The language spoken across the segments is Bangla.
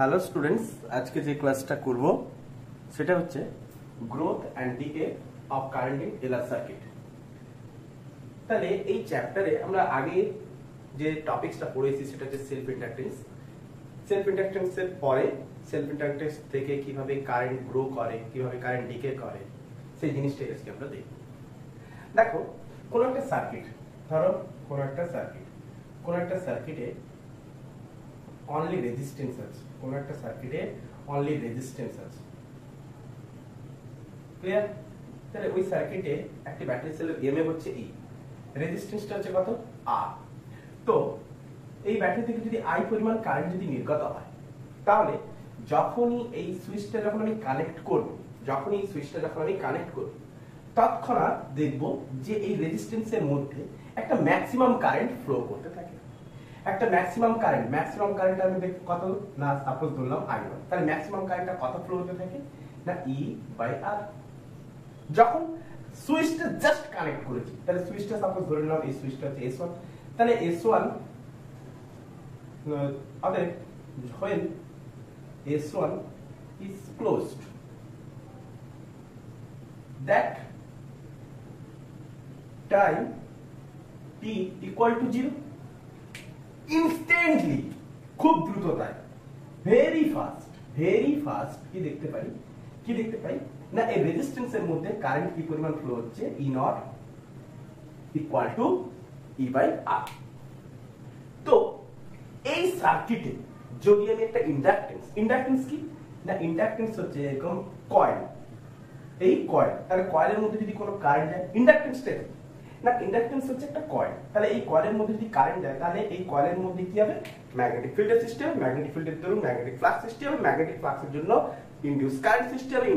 হ্যালো স্টুডেন্টস, আজকে যে ক্লাসটা করব সেটা হচ্ছে growth and decay of current in LR circuit. তাহলে এই চ্যাপ্টারে আমরা আগে যে টপিকসটা পড়েছি সেটা হচ্ছে সেলফ ইন্ডাকটেন্স। সেলফ ইন্ডাকটেন্সের পরে সেলফ ইন্ডাকটেন্স থেকে কিভাবে কারেন্ট গ্রো করে, কিভাবে কারেন্ট ডিকে করে, সেই জিনিসটাই আজকে আমরা দেখব। দেখো, কোন একটা সার্কিট, ধরো কোন একটা সার্কিটে অনলি রেজিস্ট্যান্স আছে, কোন একটা সার্কিটে অনলি রেজিস্ট্যান্স আছে, ক্লিয়ার? তাহলে ওই সার্কিটে একটা ব্যাটারি সেলের ইএমএফ হচ্ছে ই, রেজিস্ট্যান্সটা হচ্ছে কত, আর। তো এই ব্যাটারি থেকে যদি আই পরিমাণ কারেন্ট যদি নির্গত হয়, তাহলে যখনই এই সুইচটা যখন আমি কানেক্ট করব, তৎক্ষণাৎ দেখব যে এই রেজিস্ট্যান্সের মধ্যে একটা ম্যাক্সিমাম কারেন্ট ফ্লো করতে থাকে। একটা ম্যাক্সিমাম কারেন্ট আমি দেখব কত না, সাপোজ ধরলাম I1, তাহলে ম্যাক্সিমাম কারেন্টটা কত ফ্লো হতে থাকে না E/R। যখন সুইচটা জাস্ট কানেক্ট করেছি, তাহলে সুইচটা সাপোজ ধরে নিলাম এই সুইচটা হচ্ছে S1, তাহলে S1 অতএব when S1 is closed, that time t equal to 0, instantly, খুব দ্রুততায়, ভেরি ফাস্ট কি দেখতে পাই না এই রেজিস্ট্যান্সের মধ্যে কারেন্ট কি পরিমাণ ফ্লো হচ্ছে, E0 ইকুয়াল টু E/R। তো এই সার্কিটে যদি আমি একটা ইন্ডাকটেন্স কি না, ইন্ডাকটেন্স হচ্ছে এরকম কয়েল, এই কয়েল, তাহলে কয়েলের মধ্যে যদি কোনো কারেন্ট যায়, ইন্ডাকটেন্সটা না, ইন্ডাকটেন্স হচ্ছে একটা কয়েল, তাহলে এই কয়েলের মধ্যে যদি কারেন্ট যায়, তাহলে এই কয়েলের মধ্যে কি হবে, ম্যাগনেটিক ফিল্ডের সৃষ্টি হবে, ম্যাগনেটিক ফিল্ডের দরুন ম্যাগনেটিক ফ্লাক্স সৃষ্টি হবে, ম্যাগনেটিক ফ্লাক্সের জন্য ইনডিউস কারেন্ট সৃষ্টি হবে,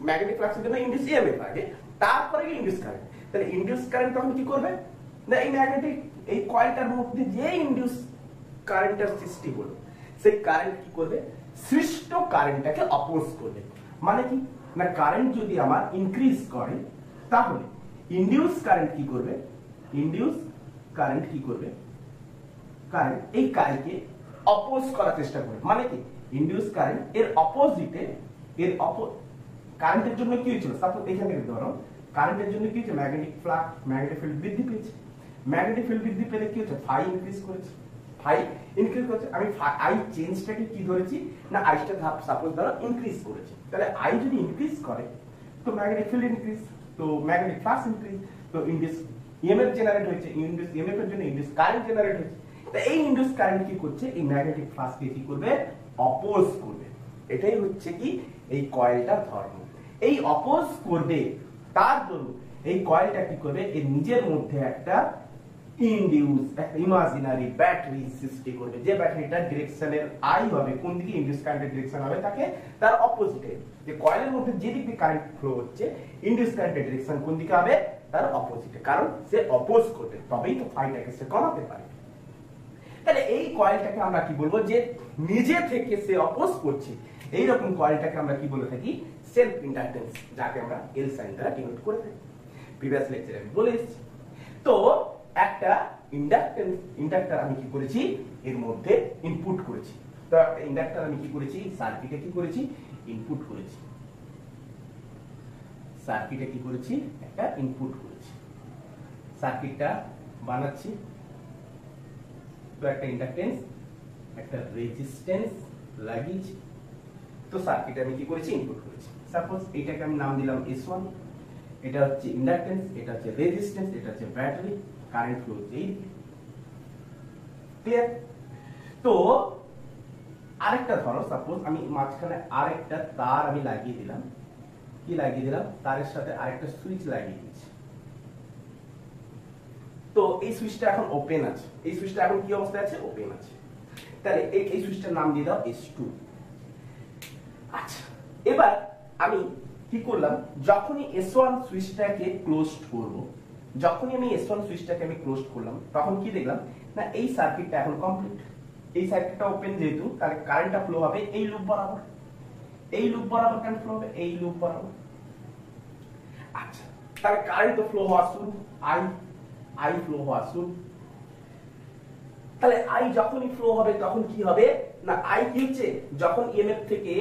ম্যাগনেটিক ফ্লাক্সের জন্য ইনডিউস ইএমএফ আগে, তারপরে ইনডিউস কারেন্ট। তাহলে ইনডিউস কারেন্ট তখন কি করবে না, এই ম্যাগনেটিক এই কয়েলটার মধ্যে যে ইনডিউস কারেন্টের সৃষ্টি হলো, সেই কারেন্ট কি করবে, সৃষ্ট কারেন্টটাকে অপোজ করবে। মানে কি না, কারেন্ট যদি আমার ইনক্রিজ করে, তাহলে ইনডিউস কারেন্ট কি করবে, কারেন্ট এই কারেন্টকে অপোজ করার চেষ্টা করবে। মানে কি, ইনডিউস কারেন্ট এর অপোজিটে, কারেন্টের জন্য কি হয়েছিল, সাপোজ এখানে ধরো কারেন্টের জন্য কি হয়েছে, ম্যাগনেটিক ফিল্ড বৃদ্ধি পেয়েছে, ম্যাগনেটিক ফিল্ড বৃদ্ধি পেলে কি হচ্ছে, ফাই ইনক্রিজ করেছে, আমি আই চেঞ্জটাকে কি ধরেছি না, আইটা সাপোজ ধরো ইনক্রিজ করেছে, তাহলে আই যদি ইনক্রিজ করে তো ম্যাগনেটিক ফিল্ড ইনক্রিজ, তো ম্যাগনেটিক ফ্লাক্স ইনক্রিজ, তো ইনডিউস ইএমএফ জেনারেট হয়েছে, ইনডিউস ইএমএফ এর জন্য ইনডিউস কারেন্ট জেনারেট হয়েছে। তো এই ইনডিউস কারেন্ট কি করছে, এই ম্যাগনেটিক ফ্লাক্সকে কি করবে, অপোজ করবে। এটাই হচ্ছে কি এই কয়েলটার ধর্ম, এই অপোজ করবে। তার জন্য এই কয়েলটা কি করবে, এর নিজের মধ্যে একটা ইনডিউস, একটা ইমাজিনারি ব্যাটারি সৃষ্টি করবে, যে ব্যাটারিটার ডিরেকশনের আই হবে, কোন দিকে ইনডিউস কারেন্টের ডিরেকশন হবে তাকে তার অপোজিটে, যে কয়েলের মধ্যে যে দিকে কারেন্ট ফ্লো হচ্ছে, ইনডিউস কারেন্টের ডিরেকশন কোন দিকে হবে, তার অপোজিটে, কারণ সে অপোজ করবে, তবেই তো ফাইটাকে সে কমাতে পারে। তাহলে এই কয়েলটাকে আমরা কি বলবো, যে নিজে থেকে সে অপোজ করছে, এই রকম কয়েলটাকে আমরা কি বলে থাকি, সেলফ ইন্ডাকটেন্স, যাকে আমরা এল সাইন দ্বারা ডিনোট করে থাকি। প্রিভিয়াস লেকচারে আমি বলে এসেছি। তো একটা ইন্ডাক্টর আমি কি করেছি, এর মধ্যে ইনপুট করেছি। তো একটা ইন্ডাক্টর আমি কি করেছি, সার্কিটে কি করেছি, ইনপুট করেছি, একটা ইনপুট করেছি, সার্কিটটা বানাচ্ছি। তো একটা ইন্ডাকটেন্স, একটা রেজিস্ট্যান্স লাগিয়েছি, তো সার্কিটে আমি কি করেছি, ইনপুট করেছি। সাপোজ এটাকে আমি নাম দিলাম S1, এটা হচ্ছে ইন্ডাকটেন্স, এটা হচ্ছে রেজিস্ট্যান্স, এটা হচ্ছে ব্যাটারি, কারেন্ট ফ্লো হচ্ছে এই, ক্লিয়ার? তো আরেকটা ধরো, সাপোজ আমি মাঝখানে আরেকটা তার আমি লাগিয়ে দিলাম, কি লাগিয়ে দিলাম, তারের সাথে আরেকটা সুইচ লাগিয়ে দিচ্ছি। তো এই সুইচটা এখন ওপেন আছে, এই সুইচটা এখন কি অবস্থায় আছে, ওপেন আছে। তাহলে এই সুইচটার নাম দিয়ে দাও S2। আচ্ছা, এবার আমি কি করলাম, যখনই S1 সুইচটাকে ক্লোজ করব, করলাম, তখন কি দেখলাম না, এই সার্কিটটা এখন কমপ্লিট, এই সার্কিটটা ওপেন যেহেতু, তাহলে কারেন্টটা ফ্লো হবে এই লুপ বরাবর, কারেন্ট ফ্লো হবে এই লুপ বরাবর। আচ্ছা, তাহলে কারেন্ট তো ফ্লো হওয়া শুরু, আই ফ্লো হওয়া শুরু। তাহলে আই যখনই ফ্লো হবে তখন কি হবে না আই কি হচ্ছে যখন ইএমএফ থেকে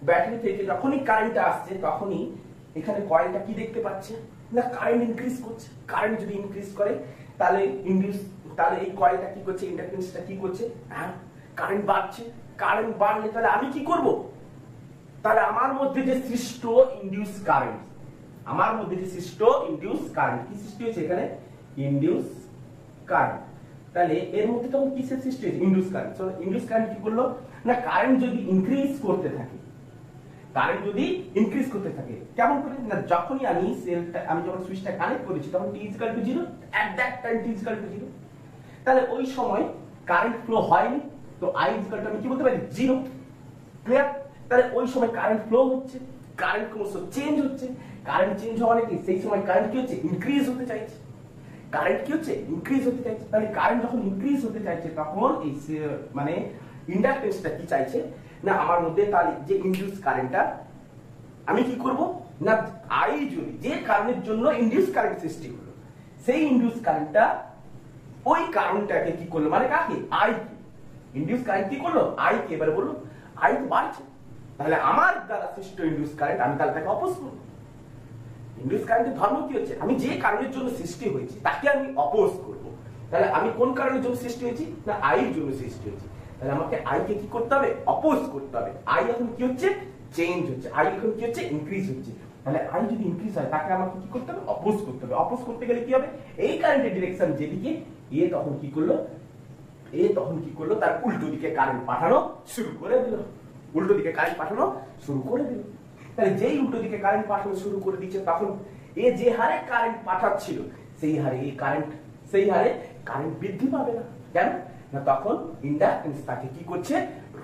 ব্যাটারি থেকে যখনই কারেন্টটা আসছে তখনই এখানে কয়েলটা কি দেখতে পাচ্ছে না কারেন্ট ইনক্রিজ করছে। কারেন্ট যদি ইনক্রিজ করে তাহলে এই কয়েলটা কি করছে, ইন্ডাকটেন্সটা কি করছে, হ্যাঁ কারেন্ট বাড়ছে। কারেন্ট বাড়লে তাহলে আমি কি করব, তাহলে আমার মধ্যে যে সৃষ্ট ইনডিউস কারেন্ট, আমার মধ্যে যে সৃষ্ট ইনডিউস কারেন্ট কি সৃষ্টি হয়েছে এখানে, ইনডিউস কারেন্ট। তাহলে এর মধ্যে তখন কিসের সৃষ্টি হয়েছে, induce current. So induce current কি করলো না কারেন্ট যদি ইনক্রিজ করতে থাকে, কারেন্ট যদি ইনক্রিজ করতে থাকে কেমন করে না যখনই আমি যখন সুইচটা কানেক্ট করেছি তখন t = 0, at that time t = 0, তাহলে ওই সময় কারেন্ট ফ্লো হয়নি, তো I = আমি কি বলতে পারি 0। ক্লিয়ার? তাহলে ওই সময় কারেন্ট ফ্লো হচ্ছে, কারেন্ট ক্রমশ চেঞ্জ হচ্ছে। কারেন্ট চেঞ্জ হওয়া মানে কি, সেই সময় কারেন্ট কি হচ্ছে, ইনক্রিজ হতে চাইছে। কারেন্ট কি হচ্ছে, ইনক্রিজ হতে চাইছে। তাহলে কারেন্ট যখন ইনক্রিজ হতে চাইছে তখন এই মানে ইন্ডাকটেন্সটা কি চাইছে না আমার মধ্যে তাহলে যে ইনডিউস কারেন্টটা আমি কি করব না আই যদি যে কারণের জন্য ইনডিউস কারেন্ট সৃষ্টি হলো সেই ইনডিউস কারেন্টটা ওই কারেন্টটাকে কি করলো মানে কাকে, আই কে। ইনডিউস কারেন্ট কি করলো, আই কে। এবারে বলুন আই তো বাড়ছে, তাহলে আমার দ্বারা সৃষ্ট ইনডিউস কারেন্ট আমি তাহলে তাকে অপোজ করব। ইনডিউস কারেন্টের ধর্ম কি হচ্ছে, আমি যে কারণের জন্য সৃষ্টি হয়েছি তাকে আমি অপোজ করব। তাহলে আমি কোন কারণের জন্য সৃষ্টি হয়েছি না আই এর জন্য সৃষ্টি হয়েছি, তাহলে আমাকে আই কে কি করতে হবে, অপোজ করতে হবে। আই এখন কি হচ্ছে, চেঞ্জ হচ্ছে। আই এখন কি হচ্ছে, ইনক্রিজ হচ্ছে। তাহলে আই যদি ইনক্রিজ হয় তাকে আমাকে কি করতে হবে, অপোজ করতে হবে। অপোজ করতে গেলে কি হবে, এই কারেন্টের ডিরেকশন যেদিকে এ তখন কি করলো তার উল্টো দিকে কারেন্ট পাঠানো শুরু করে দিল। উল্টো দিকে কারেন্ট পাঠানো শুরু করে দিল। তাহলে যেই উল্টো দিকে কারেন্ট পাঠানো শুরু করে দিচ্ছে তখন এ যে হারে কারেন্ট পাঠাচ্ছিল সেই হারে কারেন্ট বৃদ্ধি পাবে না। কেন না তখন ইন্ডাকটেন্স তাকে কি করছে,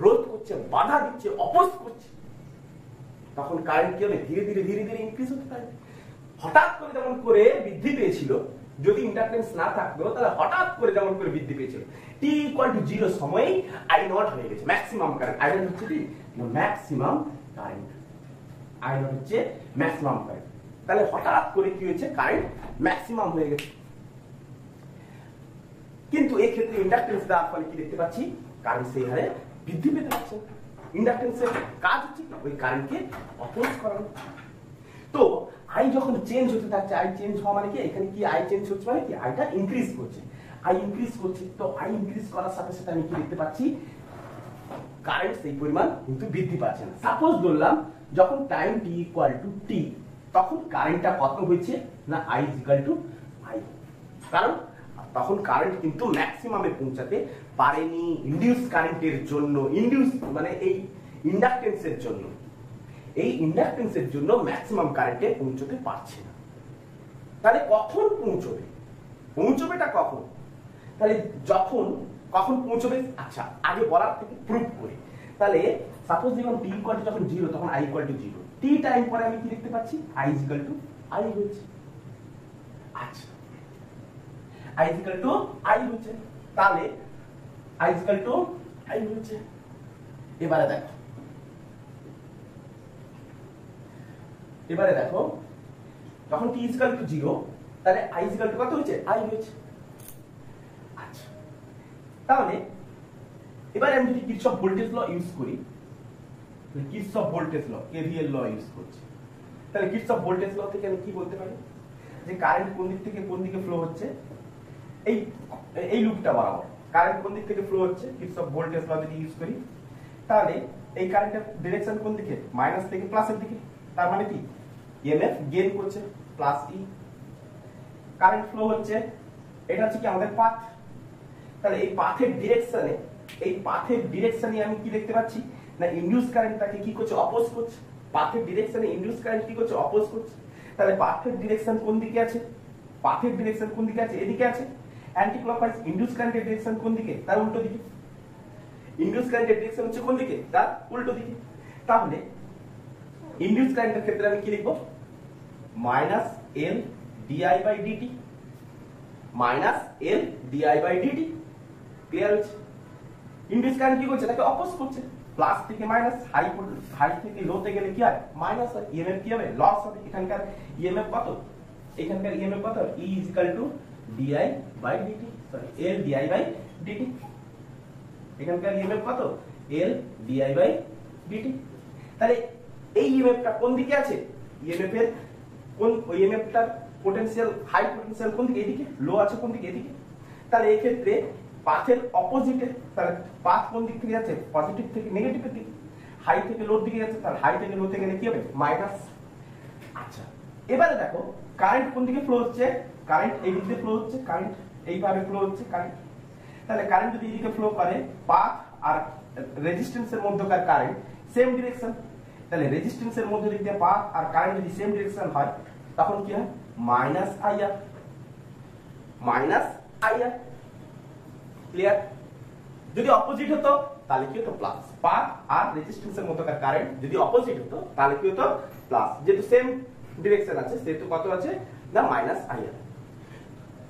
রোধ করছে, বাধা দিচ্ছে, অপোজ করছে। তখন কারেন্ট কি হবে, ধীরে ধীরে ইনক্রিজ হতে পারে। হঠাৎ করে যেমন করে বৃদ্ধি পেয়েছিল, যদি ইন্ডাকটেন্স না থাকতো তাহলে হঠাৎ করে যেমন করে বৃদ্ধি পেয়েছিল t = 0 সময়ে I0 হয়ে গেছে ম্যাক্সিমাম কারেন্ট। I0 হচ্ছে কি ম্যাক্সিমাম কারেন্ট, I0 হচ্ছে ম্যাক্সিমাম কারেন্ট। তাহলে হঠাৎ করে কি হয়েছে, কারেন্ট ম্যাক্সিমাম হয়ে গেছে। কিন্তু এই ক্ষেত্রে ইন্ডাকটেন্স দেওয়ার ফলে কি দেখতে পাচ্ছি, কারেন্ট সেই হারে বৃদ্ধি পেতে পারছে। ইন্ডাকটেন্সের কাজ হচ্ছে ওই কারেন্টকে অপোজ করানো। তো আই যখন চেঞ্জ হতে থাকছে, আই চেঞ্জ হওয়া মানে কি, এখানে কি আই চেঞ্জ হচ্ছে মানে কি, আইটা ইনক্রিজ করছে। আই ইনক্রিজ করছে, তো আই ইনক্রিজ করার সাথে সাথে আমি কি দেখতে পাচ্ছি, কারেন্ট সেই পরিমাণ কিন্তু বৃদ্ধি পাচ্ছে না। সাপোজ ধরলাম যখন টাইম t = t তখন কারেন্টটা কত হয়েছে না I = I, কারণ তখন কারেন্ট কিন্তু ম্যাক্সিমামে পৌঁছাতে পারেনি ইনডিউস কারেন্টের জন্য। ইনডিউস মানে এই ইন্ডাকটেন্সের জন্য, এই ইন্ডাকটেন্সের জন্য ম্যাক্সিমাম কারেন্টে পৌঁছতে পারছে না। তাহলে কখন পৌঁছবেটা কখন, তাহলে কখন পৌঁছবে, আচ্ছা আগে বলার থেকে প্রুফ করি। তাহলে সাপোজ যখন t = যখন 0 তখন I = 0, t টাইম পরে আমি কি দেখতে পাচ্ছি, I = I হচ্ছে। আচ্ছা I = I হচ্ছে, তাহলে I = I হচ্ছে। এবারে দেখো যখন t = 0 তাহলে I = কত হচ্ছে, I হচ্ছে। আচ্ছা তাহলে এবারে আমি যদি কিরচফ ভোল্টেজ ল ইউজ করি, কিরচফ ভোল্টেজ ল KVL ল ইউজ করছি, তাহলে কিরচফ ভোল্টেজ ল থেকে আমি কি বলতে পারি যে কারেন্ট কোন দিক থেকে কোন দিকে ফ্লো হচ্ছে, এই লুপটা বরাবর কারেন্ট কোন দিক থেকে ফ্লো হচ্ছে, কিরচফ ভোল্টেজ ল যদি ইউজ করি তাহলে এই কারেন্টের ডিরেকশন কোন দিকে, মাইনাস থেকে প্লাসের দিকে। তার মানে কি ইএমএফ গেইন করছে প্লাস ই, কারেন্ট ফ্লো হচ্ছে, এটা হচ্ছে কি আমাদের পাথ। তাহলে এই পাথের ডিরেকশনে আমি কি দেখতে পাচ্ছি না ইনডিউস কারেন্ট তাকে কি করছে, অপোজ করছে। পাথের ডিরেকশনে ইনডিউস কারেন্ট কি করছে, অপোজ করছে। তাহলে পাথের ডিরেকশন কোন দিকে আছে, এদিকে আছে। অ্যান্টি ক্লকওয়াইজ ইনডিউস কারেন্টের ডিরেকশন কোন দিকে, তার উল্টো দিকে। ইনডিউস কারেন্টের ডিরেকশন হচ্ছে কোন দিকে, তার উল্টো দিকে। তাহলে ইনডিউস কারেন্টের ক্ষেত্রে আমি কি লিখব, -L di/dt, -L di/dt। Clear হচ্ছে? ইনডিউস কারেন্ট কি করছে, তাকে অপোজ করছে। প্লাস থেকে মাইনাস, হাই থেকে লোতে গেলে কি হয়, মাইনাস হয়। ইএমএফ কি হবে, লস হবে। এখানকার ইএমএফ কত, E = di/dt, sorry L di/dt। এখানকার ইএমএফ কত, এল ডিআই বাই ডিটি। তাহলে এই ইএমএফটা কোন দিকে আছে? ইএমএফ এর কোন ইএমএফটার পোটেনশিয়াল হাই পোটেনশিয়াল কোন দিকে? এদিকে। লো আছে কোন দিকে? এদিকে। তাহলে এই ক্ষেত্রে পাথের অপোজিটে, তাহলে পাথ কোন দিক থেকে যাচ্ছে? পজিটিভ থেকে নেগেটিভের দিকে। হাই থেকে লোর দিকে যাচ্ছে, তাহলে হাই থেকে লোতে গেলে কি হবে? মাইনাস। আচ্ছা, এবারে দেখো কারেন্ট কোন দিকে ফ্লো হচ্ছে? কারেন্ট এই দিকে ফ্লো হচ্ছে, কারেন্ট এইভাবে ফ্লো হচ্ছে কারেন্ট। তাহলে কারেন্ট যদি এদিকে ফ্লো করে, পাথ আর রেজিস্ট্যান্সের মধ্যকার কারেন্ট সেম ডিরেকশন। তাহলে রেজিস্ট্যান্সের মধ্যে দিক দিয়ে পাথ আর কারেন্ট যদি সেম ডিরেকশন হয়, তখন কি হয়? Minus IR. Minus IR. Clear? যদি অপোজিট হতো তাহলে কি হতো? প্লাস। পাথ আর রেজিস্ট্যান্সের মধ্যকার কারেন্ট যদি অপোজিট হতো তাহলে কি হতো? প্লাস। যেহেতু সেম ডিরেকশন আছে সেহেতু কত আছে? না মাইনাস আইআর।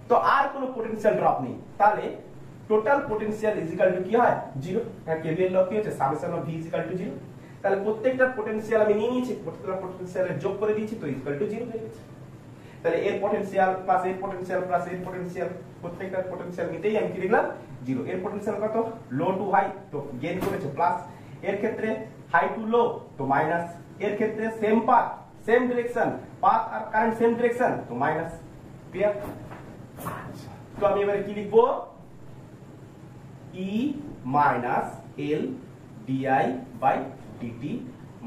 তো আর কোনো পোটেনশিয়াল ড্রপ নেই, তাহলে total potential is equal to কি হয়? জিরো। হ্যাঁ, কেভিএল ল কি হচ্ছে? Summation of V is equal to zero. তাহলে প্রত্যেকটা পোটেনশিয়াল আমি নিয়ে নিয়েছি, প্রত্যেকটা পোটেনশিয়ালের যোগ করে দিয়েছি, তো ইকুয়াল টু জিরো হয়ে গেছে। তাহলে এর পোটেনশিয়াল প্লাস এর পোটেনশিয়াল প্লাস এর পোটেনশিয়াল, প্রত্যেকটা পোটেনশিয়াল নিতেই আমি কি লিখলাম? জিরো। এর পোটেনশিয়াল কত? লো টু হাই, তো গেইন করেছে প্লাস। এর ক্ষেত্রে হাই টু লো, তো মাইনাস। এর ক্ষেত্রে same path same direction, path আর কারেন্ট সেম ডিরেকশন, তো মাইনাস। ক্লিয়ার? তো আমি এবারে কি লিখবো? E minus L DI by d t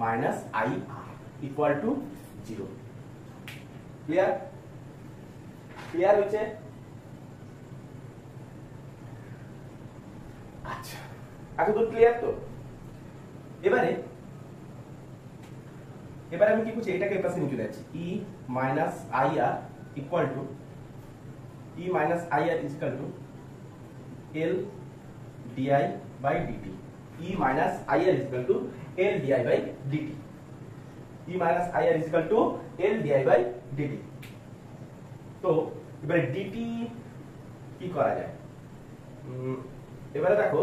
minus I R equal to zero. Clear? Clear হয়েছে? আচ্ছা, এতদূর ক্লিয়ার তো? এবারে আমি কি করছি? এটাকে পাশে নিয়ে চলে যাচ্ছি। E minus I R equal to E minus I R is equal to L DI by d t. E minus I R is equal to L DI by d t. E minus I R is equal to L DI by DT. তো এবারে ডিটি কি করা যায়? এবারে দেখো,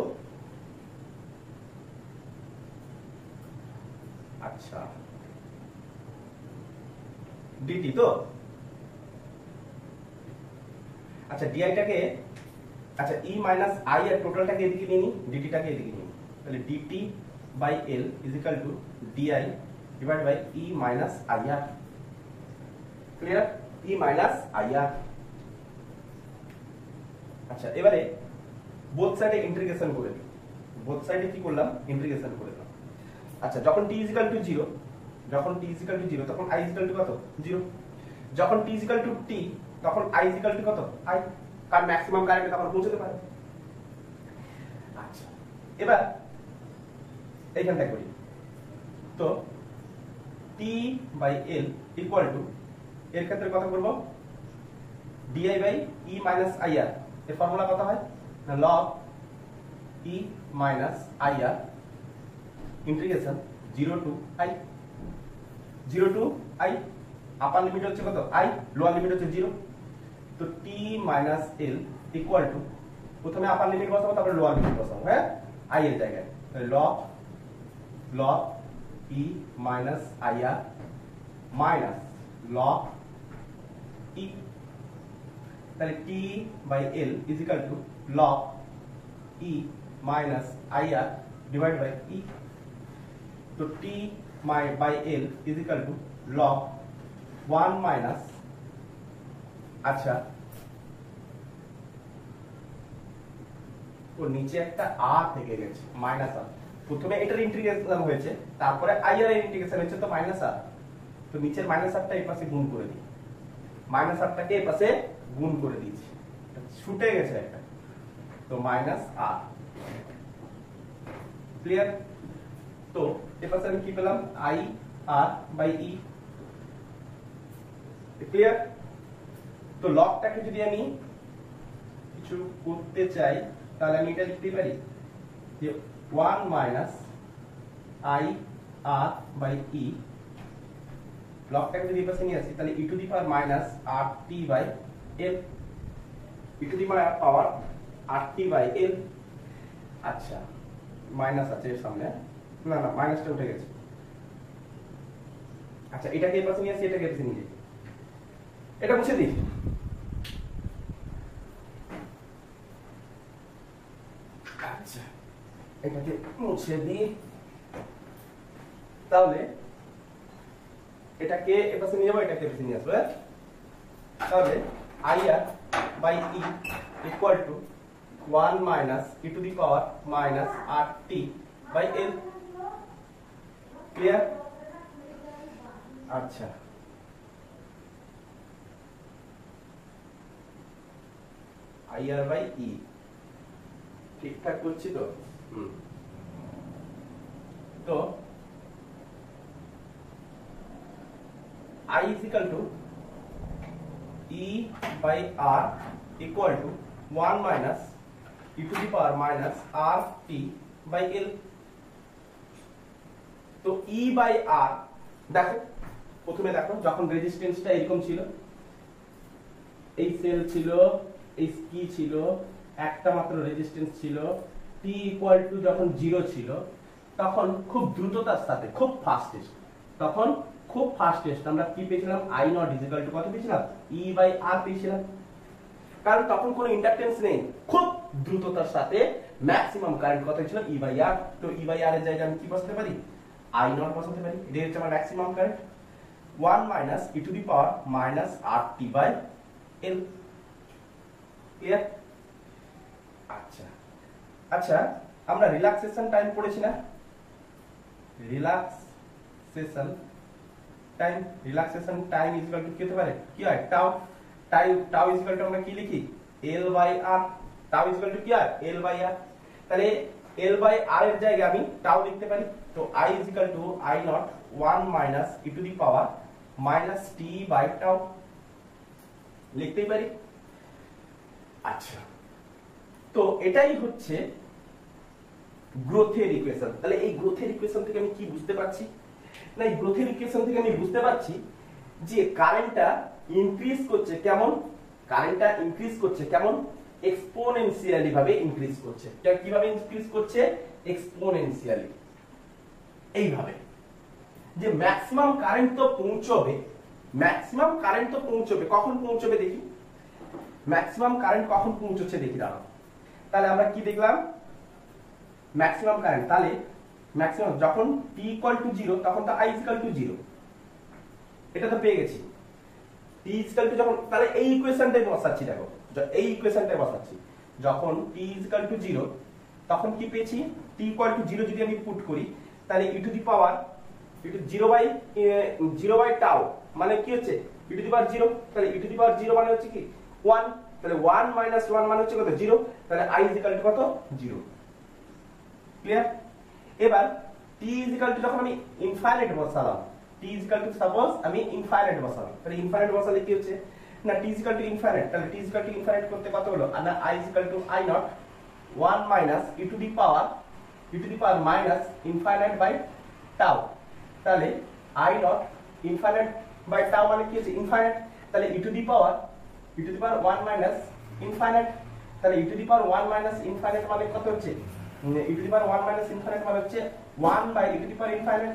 আচ্ছা ডিটি তো, আচ্ছা ডিআইটাকে, আচ্ছা ই মাইনাস আই আর টোটালটাকে এদিকে নিয়ে নি, ডিটিটাকে এদিকে নিয়ে নি। তাহলে d t by L is equal to d I divide by E minus I R. Clear? E minus I R. আচ্ছা, এবারে বোথ সাইডে ইন্টিগ্রেশন করে দিই। বোথ সাইডে কি করলাম? ইন্টিগ্রেশন করে দিলাম। আচ্ছা, যখন t = 0, যখন t = 0 তখন i = কত? 0। যখন t = t তখন i = কত? i, কারণ ম্যাক্সিমাম কারেন্ট তখন পৌঁছতে পারে। আচ্ছা, এবার এইখানটা করি। তো t by l equal to, এর ক্ষেত্রে কত করব? di by e minus ir। এর ফর্মুলা কত হয়? না log e minus ir integration 0 to i, 0 to i। Upper limit হচ্ছে কত? i, লোয়ার লিমিট হচ্ছে 0। তো t minus l equal to, প্রথমে আপার লিমিট বসাবো তারপরে লোয়ার লিমিট বসাবো, হ্যাঁ, i এর জায়গায়। তাহলে log e minus ir minus log e। তাহলে t by l is equal to log e minus ir divide by e। তো t by l is equal to log 1 minus, আচ্ছা তো নিচে একটা r থেকে গেছে, মাইনাস r। প্রথমে এটার ইন্টিগ্রেশন হয়েছে, তারপরে i এর ইন্টিগ্রেশন হয়েছে, তো মাইনাস r। তো নিচের মাইনাস rটা এই পাশে গুণ করে দিই, মাইনাস rটাকে এই পাশে গুণ করে দিয়েছি, ছুটে গেছে একটা, তো মাইনাস r। ক্লিয়ার? তো এই পাশে আমি কি পেলাম? i r by e। Clear? তো লগটাকে যদি আমি কিছু করতে চাই তাহলে আমি এটা লিখতে পারি যে 1 minus i r by e। লগটাকে যদি এই পাশে নিয়ে আসি তাহলে e to the power minus rt by l, e to the power rt by l। আচ্ছা, মাইনাস আছে এর সামনে, না না মাইনাসটা উঠে গেছে। আচ্ছা, এটাকে এই পাশে নিয়ে আসি, এটাকে এই পাশে নিয়ে যাই, এটা মুছে দিই। আচ্ছা, এটাকে মুছে দিই, তাহলে এটাকে এপাশে নিয়ে যাবো, এটাকে এপাশে নিয়ে আসবো। তাহলে IR by E equal to 1 minus e to the power minus RT by L। Clear? আচ্ছা, IR বাই E ঠিকঠাক করছি তো? তো I is equal to E by R equal to 1 minus e to the power minus RT by L। তো E by R দেখো, প্রথমে দেখো যখন রেজিস্ট্যান্সটা এরকম ছিল, এই সেল ছিল, এই কি ছিল, একটা মাত্র রেজিস্ট্যান্স ছিল, T ইকুয়াল টু যখন 0 ছিল, তখন খুব দ্রুততার সাথে খুব ফাস্টেস্ট, তখন খুব ফাস্টেস্ট আমরা কি পেয়েছিলাম, I not is equal to কত পেয়েছিলাম, E বাই R পেয়েছিলাম। কারণ তখন কোনো ইন্ডাকটেন্স নেই, খুব দ্রুততার সাথে ম্যাক্সিমাম কারেন্ট কত ছিল, E বাই R। তো E বাই R এর জায়গায় আমি কি বসাতে পারি, I নট বসাতে পারি। এটা হচ্ছে আমার maximum current, 1 minus e to the power minus RT by L। Clear? আচ্ছা আচ্ছা, আমরা রিল্যাক্সেশন টাইম পড়েছি না, relaxation time, relaxation time is equal to কি হতে পারে, কি হয়, tau. Tau is equal to আমরা কি লিখি, L by R। Tau is equal to কি হয়, L বাই R। তাহলে L বাই R এর জায়গায় আমি টাউ লিখতে পারি। তো I is equal to I not 1 minus e to the power minus T by tau লিখতেই পারি। আচ্ছা, তো এটাই হচ্ছে গ্রোথের ইকুয়েশন। তাহলে এই গ্রোথের ইকুয়েশন থেকে আমি কি বুঝতে পারছি, না এই গ্রোথের ইকুয়েশন থেকে আমি বুঝতে পারছি যে কারেন্টটা ইনক্রিজ করছে কেমন, কারেন্টটা ইনক্রিজ করছে কেমন, এক্সপোনেনশিয়ালি ভাবে ইনক্রিজ করছে। কিভাবে ইনক্রিজ করছে, এক্সপোনেনশিয়ালি, এইভাবে যে ম্যাক্সিমাম কারেন্ট তো পৌঁছবে, ম্যাক্সিমাম কারেন্ট তো পৌঁছবে, কখন পৌঁছবে দেখি, ম্যাক্সিমাম কারেন্ট কখন পৌঁছচ্ছে দেখি দাঁড়াও। তাহলে আমরা কি দেখলাম, ম্যাক্সিমাম কারেন্ট, তাহলে ম্যাক্সিমাম যখন t ইকুয়াল টু 0 তখন তো I ইকুয়াল টু 0, এটা তো পেয়ে গেছি। t ইকুয়াল টু যখন, তাহলে এই ইকুয়েশনটাই বসাচ্ছি, দেখো এই ইকুয়েশনটাই বসাচ্ছি, যখন t ইকুয়াল টু 0 তখন কি পেয়েছি, t ইকুয়াল টু 0 যদি আমি পুট করি, তাহলে e to the power 0 by tau মানে কি হচ্ছে, e টু দি পাওয়ার 0, তাহলে e টু দি পাওয়ার 0 মানে হচ্ছে কি 1, তাহলে 1 মাইনাস 1 মানে হচ্ছে কত, 0, তাহলে I ইকুয়াল টু কত, 0। ক্লিয়ার? এবার t ইকুয়াল টু যখন আমি ইনফাইনাইট বসালাম, t ইকুয়াল টু সাপোজ আমি ইনফাইনাইট বসালাম, তাহলে ইনফাইনাইট বসালে কি হচ্ছে না, t ইকুয়াল টু ইনফাইনাইট, তাহলে t ইকুয়াল টু ইনফাইনাইট করতে কত হলো না, I equal to I not 1 minus e to the power minus infinite by tau. তাহলে I not infinite by tau মানে কি হচ্ছে, ইনফাইনাইট, তাহলে e to the power 1 minus infinite, তাহলে e to the power 1 minus infinite মানে কত হচ্ছে, e to the power 1 minus infinite মানে হচ্ছে 1 by e to the power infinite.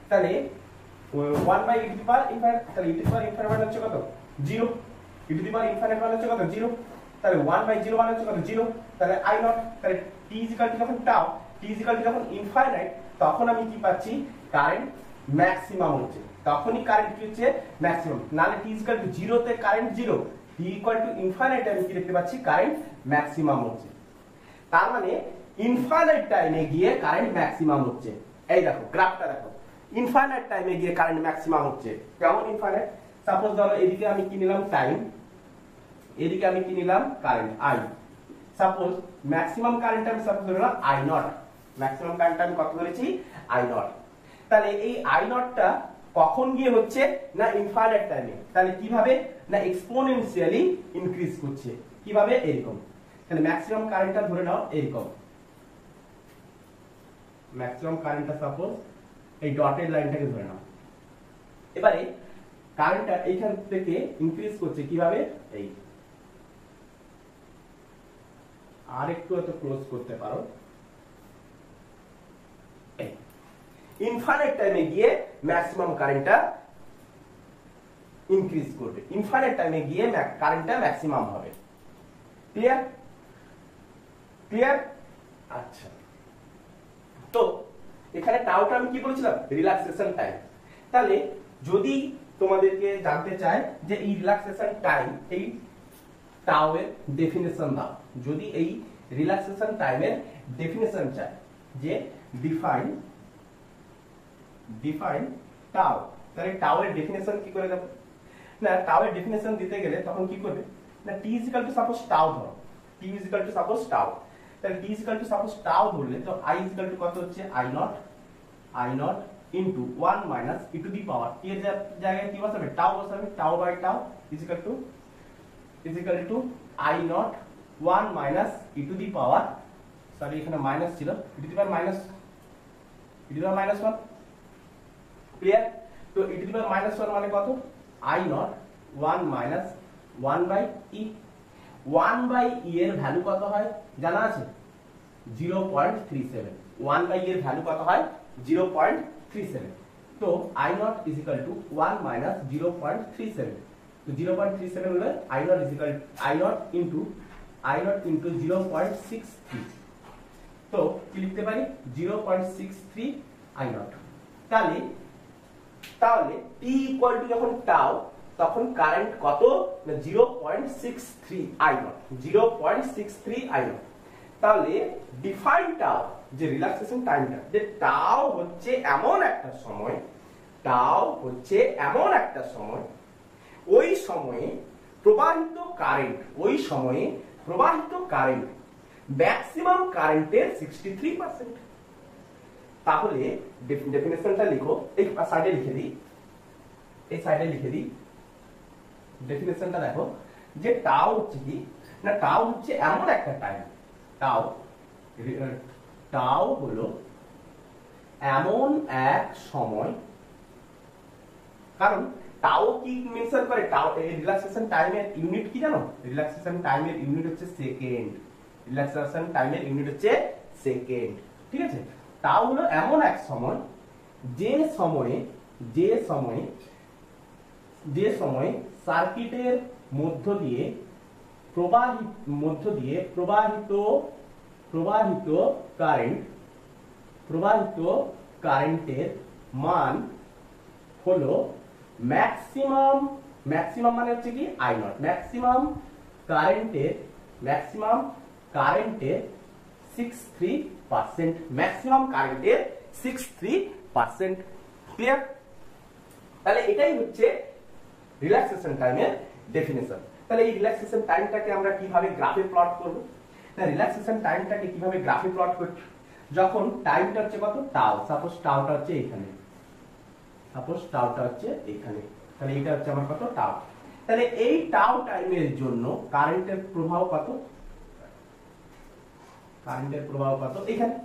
তাহলে 1 by e to the power infinite, তাহলে e to the power infinite মানে হচ্ছে কত, 0, e to the power infinite মানে হচ্ছে কত, 0, তাহলে 1 বাই 0 মানে হচ্ছে কত, 0, তাহলে I নট, তাহলে t ইকুয়াল টু যখন টাউ, t ইকুয়াল টু যখন ইনফাইনাইট, তখন আমি কি পাচ্ছি, কারেন্ট ম্যাক্সিমাম হচ্ছে, তখনই কারেন্ট কি হচ্ছে, ম্যাক্সিমাম। নালে t ইকুয়াল টু 0 তে current 0, t equal to infinite আমি কি দেখতে পাচ্ছি, কারেন্ট ম্যাক্সিমাম হচ্ছে। তার মানে ইনফাইনাইট টাইমে গিয়ে কারেন্ট ম্যাক্সিমাম হচ্ছে। এই দেখো গ্রাফটা দেখো, ইনফাইনাইট টাইমে গিয়ে কারেন্ট ম্যাক্সিমাম হচ্ছে। কেমন ইনফাইনাইট, সাপোজ ধরো এদিকে আমি কি নিলাম টাইম, এদিকে আমি কি নিলাম current I, suppose maximum current আমি সাপোজ ধরলাম I নট, ম্যাক্সিমাম কারেন্ট আমি কত ধরেছি, I নট। তাহলে এই I নটটা কখন গিয়ে হচ্ছে না, ইনফাইনাইট টাইমে। তাহলে কিভাবে না, এক্সপোনেনশিয়ালি ইনক্রিজ করছে, কিভাবে, এরকম। তাহলে ম্যাক্সিমাম কারেন্টটা ধরে নাও এরকম, ম্যাক্সিমাম কারেন্টটা সাপোজ এই ডটেড লাইনটাকে ধরে নাও। এবারে কারেন্টটা এইখান থেকে ইনক্রিজ করছে কিভাবে, এই আর একটু এত ক্লোজ করতে পারো, ইনফাইনাইট টাইমে গিয়ে ম্যাক্সিমাম কারেন্টটা ইনক্রিজ করবে, ইনফাইনাইট টাইমে গিয়ে কারেন্টটা ম্যাক্সিমাম হবে। ক্লিয়ার? ক্লিয়ার? আচ্ছা। তো এখানে টাউটা আমি কি বলেছিলাম, রিল্যাক্সেশন টাইম। তাহলে যদি তোমাদেরকে জানতে চায় যে এই রিল্যাক্সেশন টাইম, এই টাউ এর ডেফিনেশন দাও, যদি এই রিল্যাক্সেশন টাইমের ডেফিনেশন চায় যে ডিফাইন টাউ, তাহলে টাউ এর ডেফিনেশন কি করে দেব না, টাউ এর ডেফিনেশন দিতে গেলে তখন কি করবে না, t equal to suppose tau ধরো, t equal to suppose tau, তাহলে t equal to suppose tau ধরলে তো i ইকুয়াল টু কত হচ্ছে i not into 1 minus e to the power, এর জায়গায় কি বসাবে, টাউ বসাবে, tau by tau equal to i not 1 minus e to the power, sorry এখানে মাইনাস ছিল, e to the power minus 1, clear. তো e to the power minus 1 মানে কত, i not 1 minus 1 by e, 1 by e এর ভ্যালু কত হয় জানা আছে, 0.37, 1 বাই e এর ভ্যালু কত হয় 0.37, তো i not is equal to 1 minus 0.37, তো 0.37 হলে i not is equal i not into 0.63, তো কি লিখতে পারি 0.63 i নট। তাহলে t ইকুয়াল টু যখন টাউ তখন কারেন্ট কত না 0.63 i নট, 0.63 i নট। তাহলে ডিফাইন টাউ, যে রিল্যাক্সেশন টাইমটা, যে টাউ হচ্ছে এমন একটা সময়, ওই সময়ে প্রবাহিত কারেন্ট ম্যাক্সিমাম কারেন্টের 63%। তাহলে ডেফিনেশনটা লিখো, এই সাইডে লিখে দিই, ডেফিনেশনটা দেখো যে টাউ হচ্ছে কি না, টাউ হচ্ছে এমন একটা টাইম, টাউ হলো এমন এক সময়, কারণ টাউ কি মেনশন করে, টাউ রিল্যাক্সেশন টাইমের ইউনিট কি জানো, রিল্যাক্সেশন টাইমের ইউনিট হচ্ছে সেকেন্ড, ঠিক আছে। টাউ হলো এমন এক সময় যে সময়ে সার্কিটের মধ্য দিয়ে প্রবাহিত কারেন্টের মান হলো ম্যাক্সিমাম মানে হচ্ছে কি i নট, ম্যাক্সিমাম কারেন্টের 63%, ম্যাক্সিমাম কারেন্টের 63%, ক্লিয়ার। তাহলে এটাই হচ্ছে রিল্যাক্সেশন টাইমের ডেফিনেশন। তাহলে এই রিল্যাক্সেশন টাইমটাকে আমরা কিভাবে গ্রাফে প্লট করব, না রিল্যাক্সেশন টাইমটাকে কিভাবে গ্রাফে প্লট করব, যখন টাইমটা হচ্ছে কত টাউ, সাপোজ টাউটা হচ্ছে এখানে, তাহলে এটা হচ্ছে আমার কত টাউ, তাহলে এই টাউ টাইমের জন্য কারেন্টের প্রবাহ কত এখানে,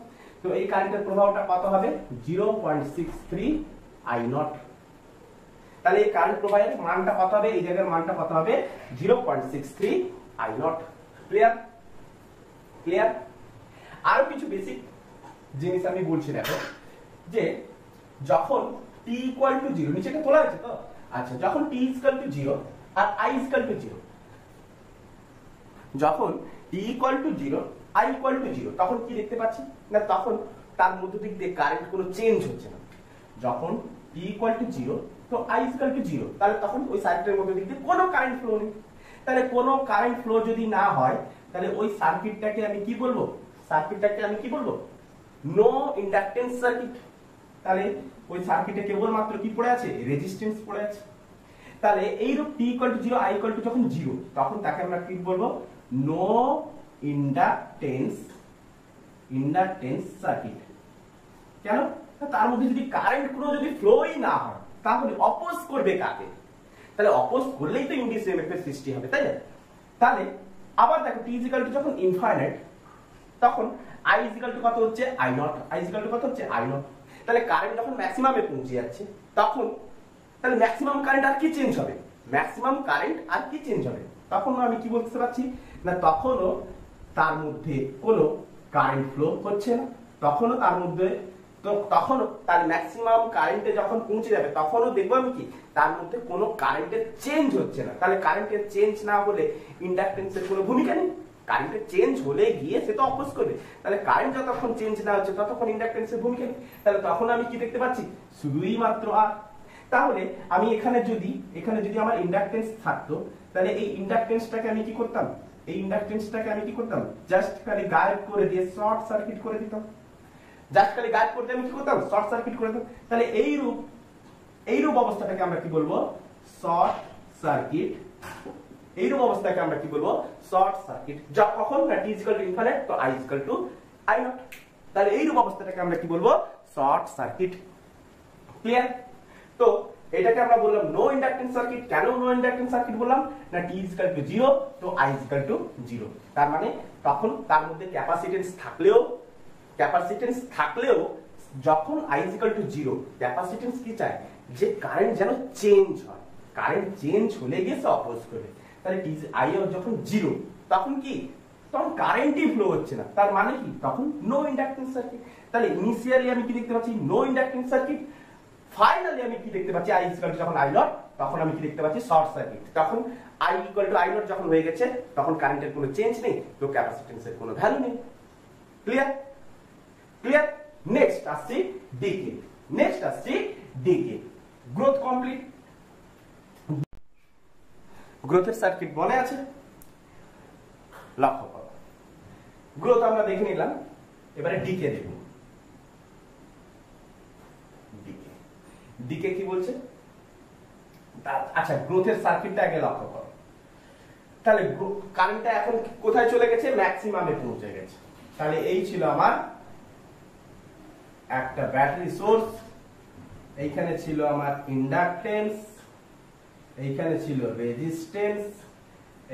তো এই কারেন্টের প্রবাহটা কত হবে 0.63 i নট। তাহলে এই কারেন্ট প্রবাহের মানটা কত হবে, এই জায়গার মানটা কত হবে 0.63 i নট, ক্লিয়ার। আরো কিছু বেসিক জিনিস আমি বলছি, দেখো যে যখন t ইকুয়াল টু 0, নিচেটা তোলা আছে তো, আচ্ছা যখন t ইকুয়াল টু 0 আর i ইকুয়াল টু 0, যখন t equal to 0 i equal to 0, তখন কি দেখতে পাচ্ছি না, তখন তার মধ্য দিয়ে কারেন্ট কোনো চেঞ্জ হচ্ছে না। যখন t ইকুয়াল টু 0 তো i ইকুয়াল টু 0, তাহলে তখন ওই সার্কিটের মধ্য দিয়ে কোনো কারেন্ট ফ্লো নেই। তাহলে কোনো কারেন্ট ফ্লো যদি না হয়, তাহলে ওই সার্কিটটাকে আমি কি বলবো, নো ইন্ডাকটেন্স সার্কিট। তাহলে ওই সার্কিটে কেবলমাত্র কি পড়ে আছে, রেজিস্ট্যান্স পড়ে আছে। তাহলে এইরূপ t equal to 0 i equal to যখন 0, তখন তাকে আমরা কি বলবো, নো ইন্ডাকটেন্স সার্কিট। কেন, তার মধ্যে যদি কারেন্ট কোনো যদি ফ্লোই না হয়, তাহলে অপোজ করবে কাকে, তাহলে অপোজ করলেই তো ইনডিউসড ইএমএফ এর সৃষ্টি হবে, তাই না। তাহলে আবার দেখো t ইকুয়াল টু যখন ইনফাইনাইট, তখন i ইকুয়াল টু কত হচ্ছে i নট, তাহলে কারেন্ট যখন ম্যাক্সিমামে পৌঁছে যাচ্ছে, তখন তাহলে ম্যাক্সিমাম কারেন্ট আর কি চেঞ্জ হবে, তখন আমি কি বলতে পারছি না, তখনও তার মধ্যে কোনো কারেন্ট ফ্লো হচ্ছে না, তখনও তার ম্যাক্সিমাম কারেন্টে যখন পৌঁছে যাবে, তখনও দেখবো আমি কি তার মধ্যে কোনো কারেন্টের চেঞ্জ হচ্ছে না। তাহলে কারেন্টের চেঞ্জ না হলে ইন্ডাকটেন্সের কোনো ভূমিকা নেই, কারেন্টের চেঞ্জ হলে গিয়ে সে তো অপোজ করবে। তাহলে কারেন্ট যতক্ষণ চেঞ্জ না হচ্ছে ততক্ষণ ইন্ডাকটেন্সের ভূমিকা নেই। তাহলে তখন আমি কি দেখতে পাচ্ছি, শুধুই মাত্র আর। তাহলে আমি এখানে যদি আমার ইন্ডাকটেন্স থাকতো, তাহলে এই ইন্ডাকটেন্সটাকে আমি কি করতাম, জাস্ট খালি গায়েব করে দিয়ে শর্ট সার্কিট করে দিতাম। আমি কি করতাম, শর্ট সার্কিট করে দিতাম। তাহলে এইরূপ অবস্থাটাকে আমরা কি বলবো, শর্ট সার্কিট। এইরূপ অবস্থাকে আমরা কি বলবো, শর্ট সার্কিট। যখন না t ইনফিনিট তো i i নট। তাহলে এইরূপ অবস্থাটাকে আমরা কি বলবো, শর্ট সার্কিট। ক্লিয়ার? তো এটাকে আমরা বললাম নো ইন্ডাকটেন্স সার্কিট। কেন নো ইন্ডাকটেন্স সার্কিট বললাম না, t 0 তো i 0। তার মানে তখন তার মধ্যে ক্যাপাসিটেন্স থাকলেও যখন i 0, ক্যাপাসিটেন্স কি চায়, যে কারেন্ট যেন চেঞ্জ হয়। কারেন্ট চেঞ্জ হলে গিয়ে সে অপোজ করবে। তাহলে i যখন 0, তখন কি, তখন কারেন্টই ফ্লো হচ্ছে না। তার মানে কি, তখন নো ইন্ডাকটেন্স সার্কিট। তাহলে ইনিশিয়ালি আমি কি দেখতে পাচ্ছি, নো ইন্ডাকটেন্স সার্কিট। ফাইনালি আমি কি দেখতে পাচ্ছি, i যখন i নট, তখন আমি কি দেখতে পাচ্ছি, শর্ট সার্কিট। তখন i i নট যখন হয়ে গেছে, তখন কারেন্টের কোনো চেঞ্জ নেই, তো ক্যাপাসিটেন্সের কোনো ভ্যালু নেই। ক্লিয়ার? নেক্সট আসছি ডিকে। Growth complete. গ্রোথের সার্কিট মনে আছে? লক্ষ্য করো, গ্রোথ আমরা দেখে নিলাম, এবারে ডিকে দেখব। ডিকে কি বলছে, আচ্ছা গ্রোথের সার্কিটটা আগে লক্ষ্য করো। তাহলে কারেন্টটা এখন কোথায় চলে গেছে, ম্যাক্সিমামে পৌঁছে গেছে। তাহলে এই ছিল আমার একটা ব্যাটারি সোর্স, এইখানে ছিল আমার ইন্ডাকটেন্স, এইখানে ছিল রেজিস্ট্যান্স,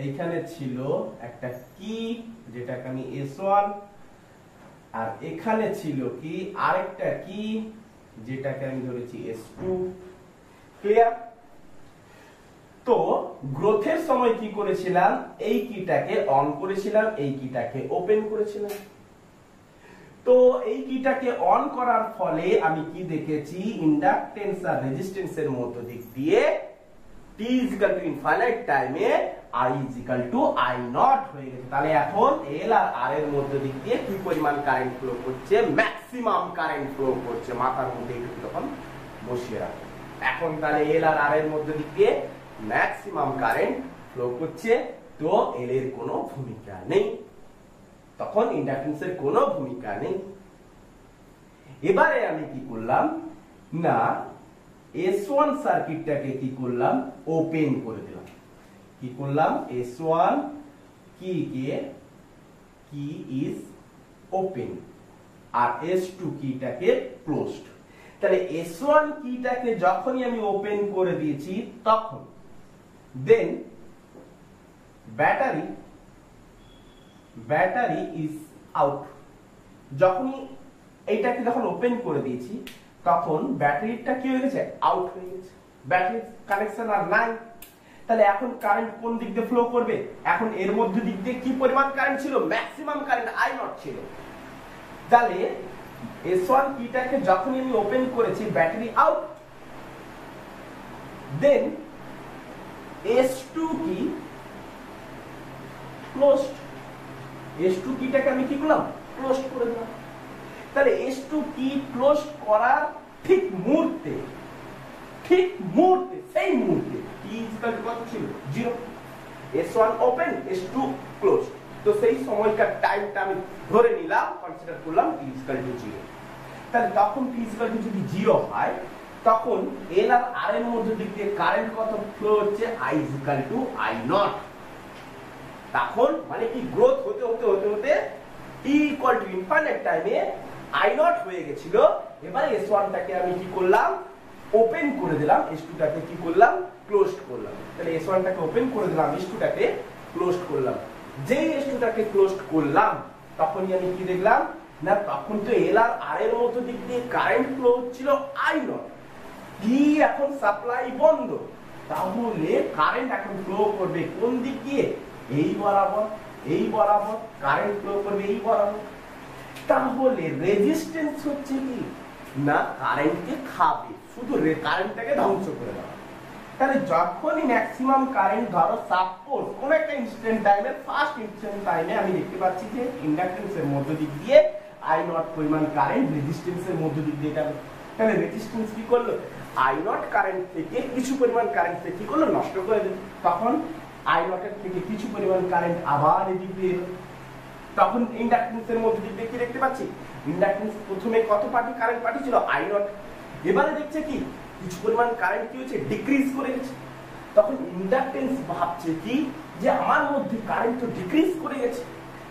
এইখানে ছিল একটা কি যেটাকে আমি S1, আর এখানে ছিল কি আরেকটা কি যেটাকে আমি ধরেছি S2। ক্লিয়ার? তো গ্রোথের সময় কি করেছিলাম, এই কিটাকে অন করেছিলাম, এই কিটাকে ওপেন করেছিলাম। তো এই কিটাকে অন করার ফলে আমি কি দেখেছি, ইন্ডাকটেন্স আর রেজিস্ট্যান্সের মধ্য দিক দিয়ে t ইনফিনিট টাইমে i i নট হয়ে গেছে। তাহলে এখন L আর R এর মধ্য দিক দিয়ে কি পরিমাণ কারেন্ট ফ্লো করছে, ম্যাক্সিমাম কারেন্ট ফ্লো করছে। মাথার মধ্যে একটু তখন বসিয়ে রাখো। এখন তাহলে L আর R এর মধ্য দিক দিয়ে ম্যাক্সিমাম কারেন্ট ফ্লো করছে, তো L এর কোনো ভূমিকা নেই, তখন ইন্ডাকটেন্সের কোনো ভূমিকা নেই। এবারে আমি কি করলাম না, S1 সার্কিটটাকে কি করলাম, ওপেন করে দিলাম। কি করলাম, S1 কি ইজ ওপেন, আর S2 কিটাকে ক্লোজড। তাহলে S1 কিটাকে যখনই আমি ওপেন করে দিয়েছি, তখন দেন ব্যাটারি ইজ আউট। যখনই এইটাকে যখন ওপেন করে দিয়েছি, তখন ব্যাটারিটা কি হয়ে গেছে, আউট হয়ে গেছে, ব্যাটারি কানেকশন আর নাই। তাহলে এখন কারেন্ট কোন দিক দিয়ে ফ্লো করবে, এখন এর মধ্যে দিক দিয়ে কি পরিমাণ কারেন্ট ছিল, ম্যাক্সিমাম কারেন্ট i নট ছিল। তাহলে S1 কিটাকে যখনই আমি ওপেন করেছি, ব্যাটারি আউট, দেন S2 কি ক্লোজড। S2 কিটাকে আমি কি করলাম, ক্লোজ করে দিলাম। তাহলে S2 কি ক্লোজ করার ঠিক মুহূর্তে সেই মুহূর্তে t কত ছিল, 0। S1 open, S2 close. তো সেই সময়কার টাইমটা আমি ধরে নিলাম, কনসিডার করলাম t 0। তাহলে তখন t যদি 0 হয়, তখন L আর R এর মধ্যে দিক দিয়ে কারেন্ট কত ফ্লো হচ্ছে, i i নট। তখন মানে কি, গ্রোথ হতে t ইনফিনিট টাইমে i নট হয়ে গেছিল। এবারে S1 টাকে আমি কি করলাম, ওপেন করে দিলাম, S2 টাকে কি করলাম, ক্লোজড করলাম। তাহলে S1 টাকে ওপেন করে দিলাম, S2 টাকে ক্লোজড করলাম। যেই S2 টাকে ক্লোজড করলাম, তখনই আমি কি দেখলাম না, তখন তো L আর R এর মধ্যে দিক দিয়ে কারেন্ট ফ্লো হচ্ছিল i নট, কি এখন সাপ্লাই বন্ধ। তাহলে কারেন্ট এখন ফ্লো করবে কোন দিক দিয়ে, এই বরাবর কারেন্ট ফ্লো করবে এই বরাবর। তাহলে রেজিস্ট্যান্স হচ্ছে কি না, কারেন্টকে খাবে, শুধু কারেন্টটাকে ধ্বংস করে দেওয়া। তাহলে যখনই ম্যাক্সিমাম কারেন্ট ধরো সাপোজ কোন একটা ইনস্ট্যান্ট টাইমে ফার্স্ট ইনস্ট্যান্ট টাইমে আমি দেখতে পাচ্ছি যে ইন্ডাকটেন্সের মধ্য দিক দিয়ে আই নট পরিমাণ কারেন্ট রেজিস্ট্যান্সের মধ্য দিক দিয়ে যাবে। তাহলে রেজিস্ট্যান্স কি করলো, আই নট কারেন্ট থেকে কিছু পরিমাণ কারেন্ট কি করলো, নষ্ট করে দিল। তখন আই নট এর থেকে কিছু পরিমাণ কারেন্ট আবার এদিক দিয়ে এলো। তখন ইন্ডাকটেন্সের মধ্য দিক দিয়ে কি দেখতে পাচ্ছি, ইন্ডাকটেন্স প্রথমে কত পার্টি কারেন্ট পাঠিয়েছিল, আই নট। এবারে দেখছে কি কিছু পরিমাণ কারেন্ট কি হচ্ছে, ডিক্রিজ করে গেছে। তখন ইন্ডাকটেন্স ভাবছে কি যে আমার মধ্যে কারেন্ট তো ডিক্রিজ করে গেছে,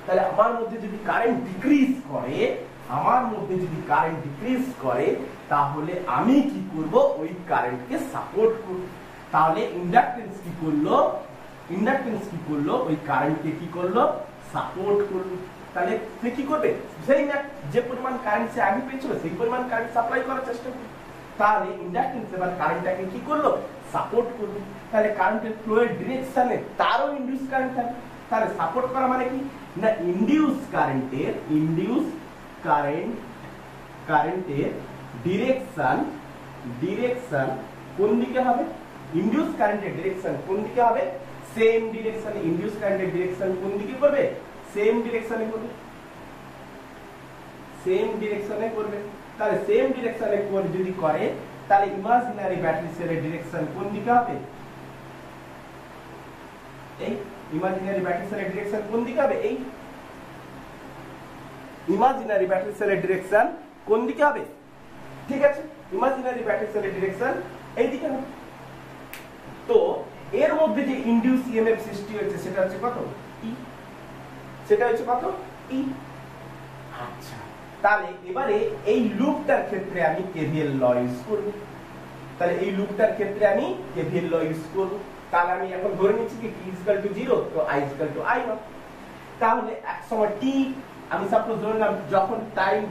তাহলে আমার মধ্যে যদি কারেন্ট ডিক্রিজ করে, আমার মধ্যে যদি কারেন্ট ডিক্রিজ করে তাহলে আমি কি করব, ওই কারেন্টকে সাপোর্ট করব। তাহলে ইন্ডাকটেন্স কি করলো, ইন্ডাকটেন্স কি করলো, ওই কারেন্টকে কি করলো, সাপোর্ট করলো। তাহলে সে কি করবে, সেই যে পরিমাণ কারেন্ট সে আগে পেয়েছিল সেই পরিমাণ কারেন্ট সাপ্লাই করার চেষ্টা করবে। তাহলে ইন্ডাকটেন্স এবার কারেন্টটাকে কি করলো, সাপোর্ট করবে। তাহলে কারেন্টের ফ্লো এর ডিরেকশনে তারও ইনডিউস কারেন্ট থাকে। তাহলে সাপোর্ট করা মানে কি না, ইনডিউস কারেন্টের কারেন্টের ডিরেকশন কোন দিকে হবে, ইনডিউস কারেন্টের ডিরেকশন কোন দিকে হবে, সেম ডিরেকশনে। ইনডিউস কারেন্টের ডিরেকশন কোন দিকে করবে, সেম ডিরেকশনে করবে, সেম ডিরেকশনে করবে। তাহলে সেম ডিরেকশনে যদি করে তাহলে ইমাজিনারি ব্যাটারি সেলের ডিরেকশন কোন দিকে হবে, এই ইমাজিনারি ব্যাটারি সেলের ডিরেকশন কোন দিকে হবে, এই ইমাজিনারি ব্যাটারি সেলের ডিরেকশন কোন দিকে হবে, ঠিক আছে, ইমাজিনারি ব্যাটারি সেলের ডিরেকশন এই দিকে হবে। তো এর মধ্যে যে ইনডিউস ইএমএফ সৃষ্টি হয়েছে সেটা হচ্ছে কত, ই, সেটা হচ্ছে কত, ই। আচ্ছা, তাহলে এবারে এই লুপটার ক্ষেত্রে আমি কেভিএল ল ইউজ করব। তাহলে এই লুপটার ক্ষেত্রে আমি কেভিএল ল ইউজ করব। তাহলে আমি এখন ধরে নিচ্ছি কি t = 0, তো i = i নট। তাহলে এক সময় t আমি সাপোজ ধরলাম যখন টাইম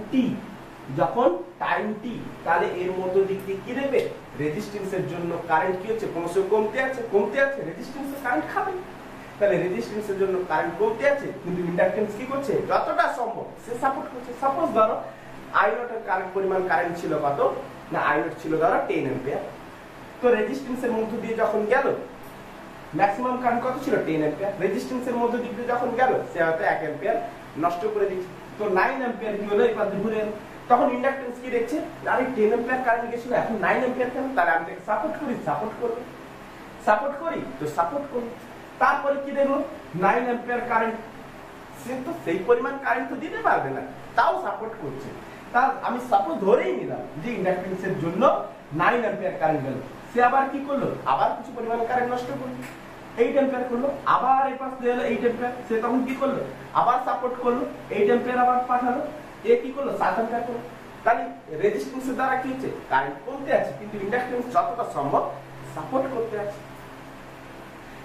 t, তাহলে এর মধ্য দিক দিয়ে কি দেবে, রেজিস্ট্যান্সের জন্য কারেন্ট কি হচ্ছে, ক্রমশ কমতে আছে, রেজিস্ট্যান্সের কারেন্ট খাবে। তাহলে রেজিস্ট্যান্সের জন্য কারেন্ট কমতে আছে, কিন্তু ইন্ডাকটেন্স কি করছে, যতটা সম্ভব সে সাপোর্ট করছে। সাপোজ ধরো আই নট এর কারেন্ট পরিমাণ কারেন্ট ছিল কত না, আই নট ছিল ধরো 10 অ্যাম্পিয়ার। তো রেজিস্ট্যান্সের মধ্য দিয়ে যখন গেল ম্যাক্সিমাম কারেন্ট কত ছিল, 10 অ্যাম্পিয়ার। রেজিস্ট্যান্সের মধ্য দিক দিয়ে যখন গেল সে হয়তো 1 অ্যাম্পিয়ার নষ্ট করে দিচ্ছে। তো 9 অ্যাম্পিয়ার কি হলো, এবার ঘুরে এলো। তখন ইন্ডাকটেন্স কি দেখছে, আরে 10 অ্যাম্পিয়ার কারেন্ট গেছিল, এখন 9 অ্যাম্পিয়ার কেন, তাহলে আমি তাকে সাপোর্ট করি, তো সাপোর্ট করি। তারপরে কি দেখলো, 9 অ্যাম্পিয়ার কারেন্ট, সে তো সেই পরিমাণ কারেন্ট তো দিতে পারবে না, তাও সাপোর্ট করছে। তার আমি সাপোজ ধরেই নিলাম যে ইন্ডাকটেন্সের জন্য 9 অ্যাম্পিয়ার কারেন্ট গেল। সে আবার কি করলো, আবার কিছু পরিমাণ কারেন্ট নষ্ট করলো, 8 অ্যাম্পিয়ার করলো। আবার এই পাশ দিয়ে এলো 8 অ্যাম্পিয়ার, সে তখন কি করলো, আবার সাপোর্ট করলো, 8 অ্যাম্পিয়ার আবার পাঠালো, এ কি করলো, 7 অ্যাম্পিয়ার করলো। তাহলে রেজিস্ট্যান্সের দ্বারা কি হচ্ছে, কারেন্ট কমতে আছে, কিন্তু ইন্ডাকটেন্স যতটা সম্ভব সাপোর্ট করতে আছে।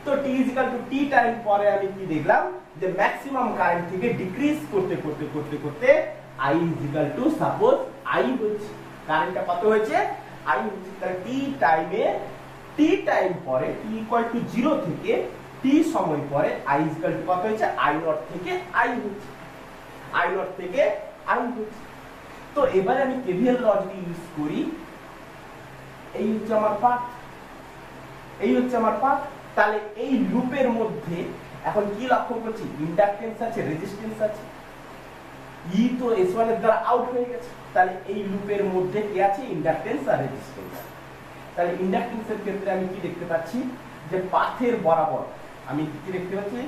তো t = t টাইম পরে আমি কি দেখলাম, যে ম্যাক্সিমাম কারেন্ট থেকে ডিক্রিজ করতে i = সাপোজ i হচ্ছে, কারেন্টটা কত হয়েছে, i হচ্ছে। তাহলে t টাইম পরে t = 0 থেকে t সময় পরে i = কত হয়েছে, i নট থেকে i হচ্ছে, i নট থেকে i হচ্ছে। তো এবারে আমি কেভিএল ল যদি ইউজ করি, এই হচ্ছে আমার পাথ, তাহলে এই লুপের মধ্যে এখন কি লক্ষ্য করছি, ইন্ডাকটেন্স আছে, রেজিস্ট্যান্স আছে, ই তো S1 এর দ্বারা আউট হয়ে গেছে। তাহলে এই লুপের মধ্যে কি আছে, ইন্ডাকটেন্স আর রেজিস্ট্যান্স। তাহলে ইন্ডাকটেন্সের ক্ষেত্রে আমি কি দেখতে পাচ্ছি, যে পাথের বরাবর আমি কি দেখতে পাচ্ছি,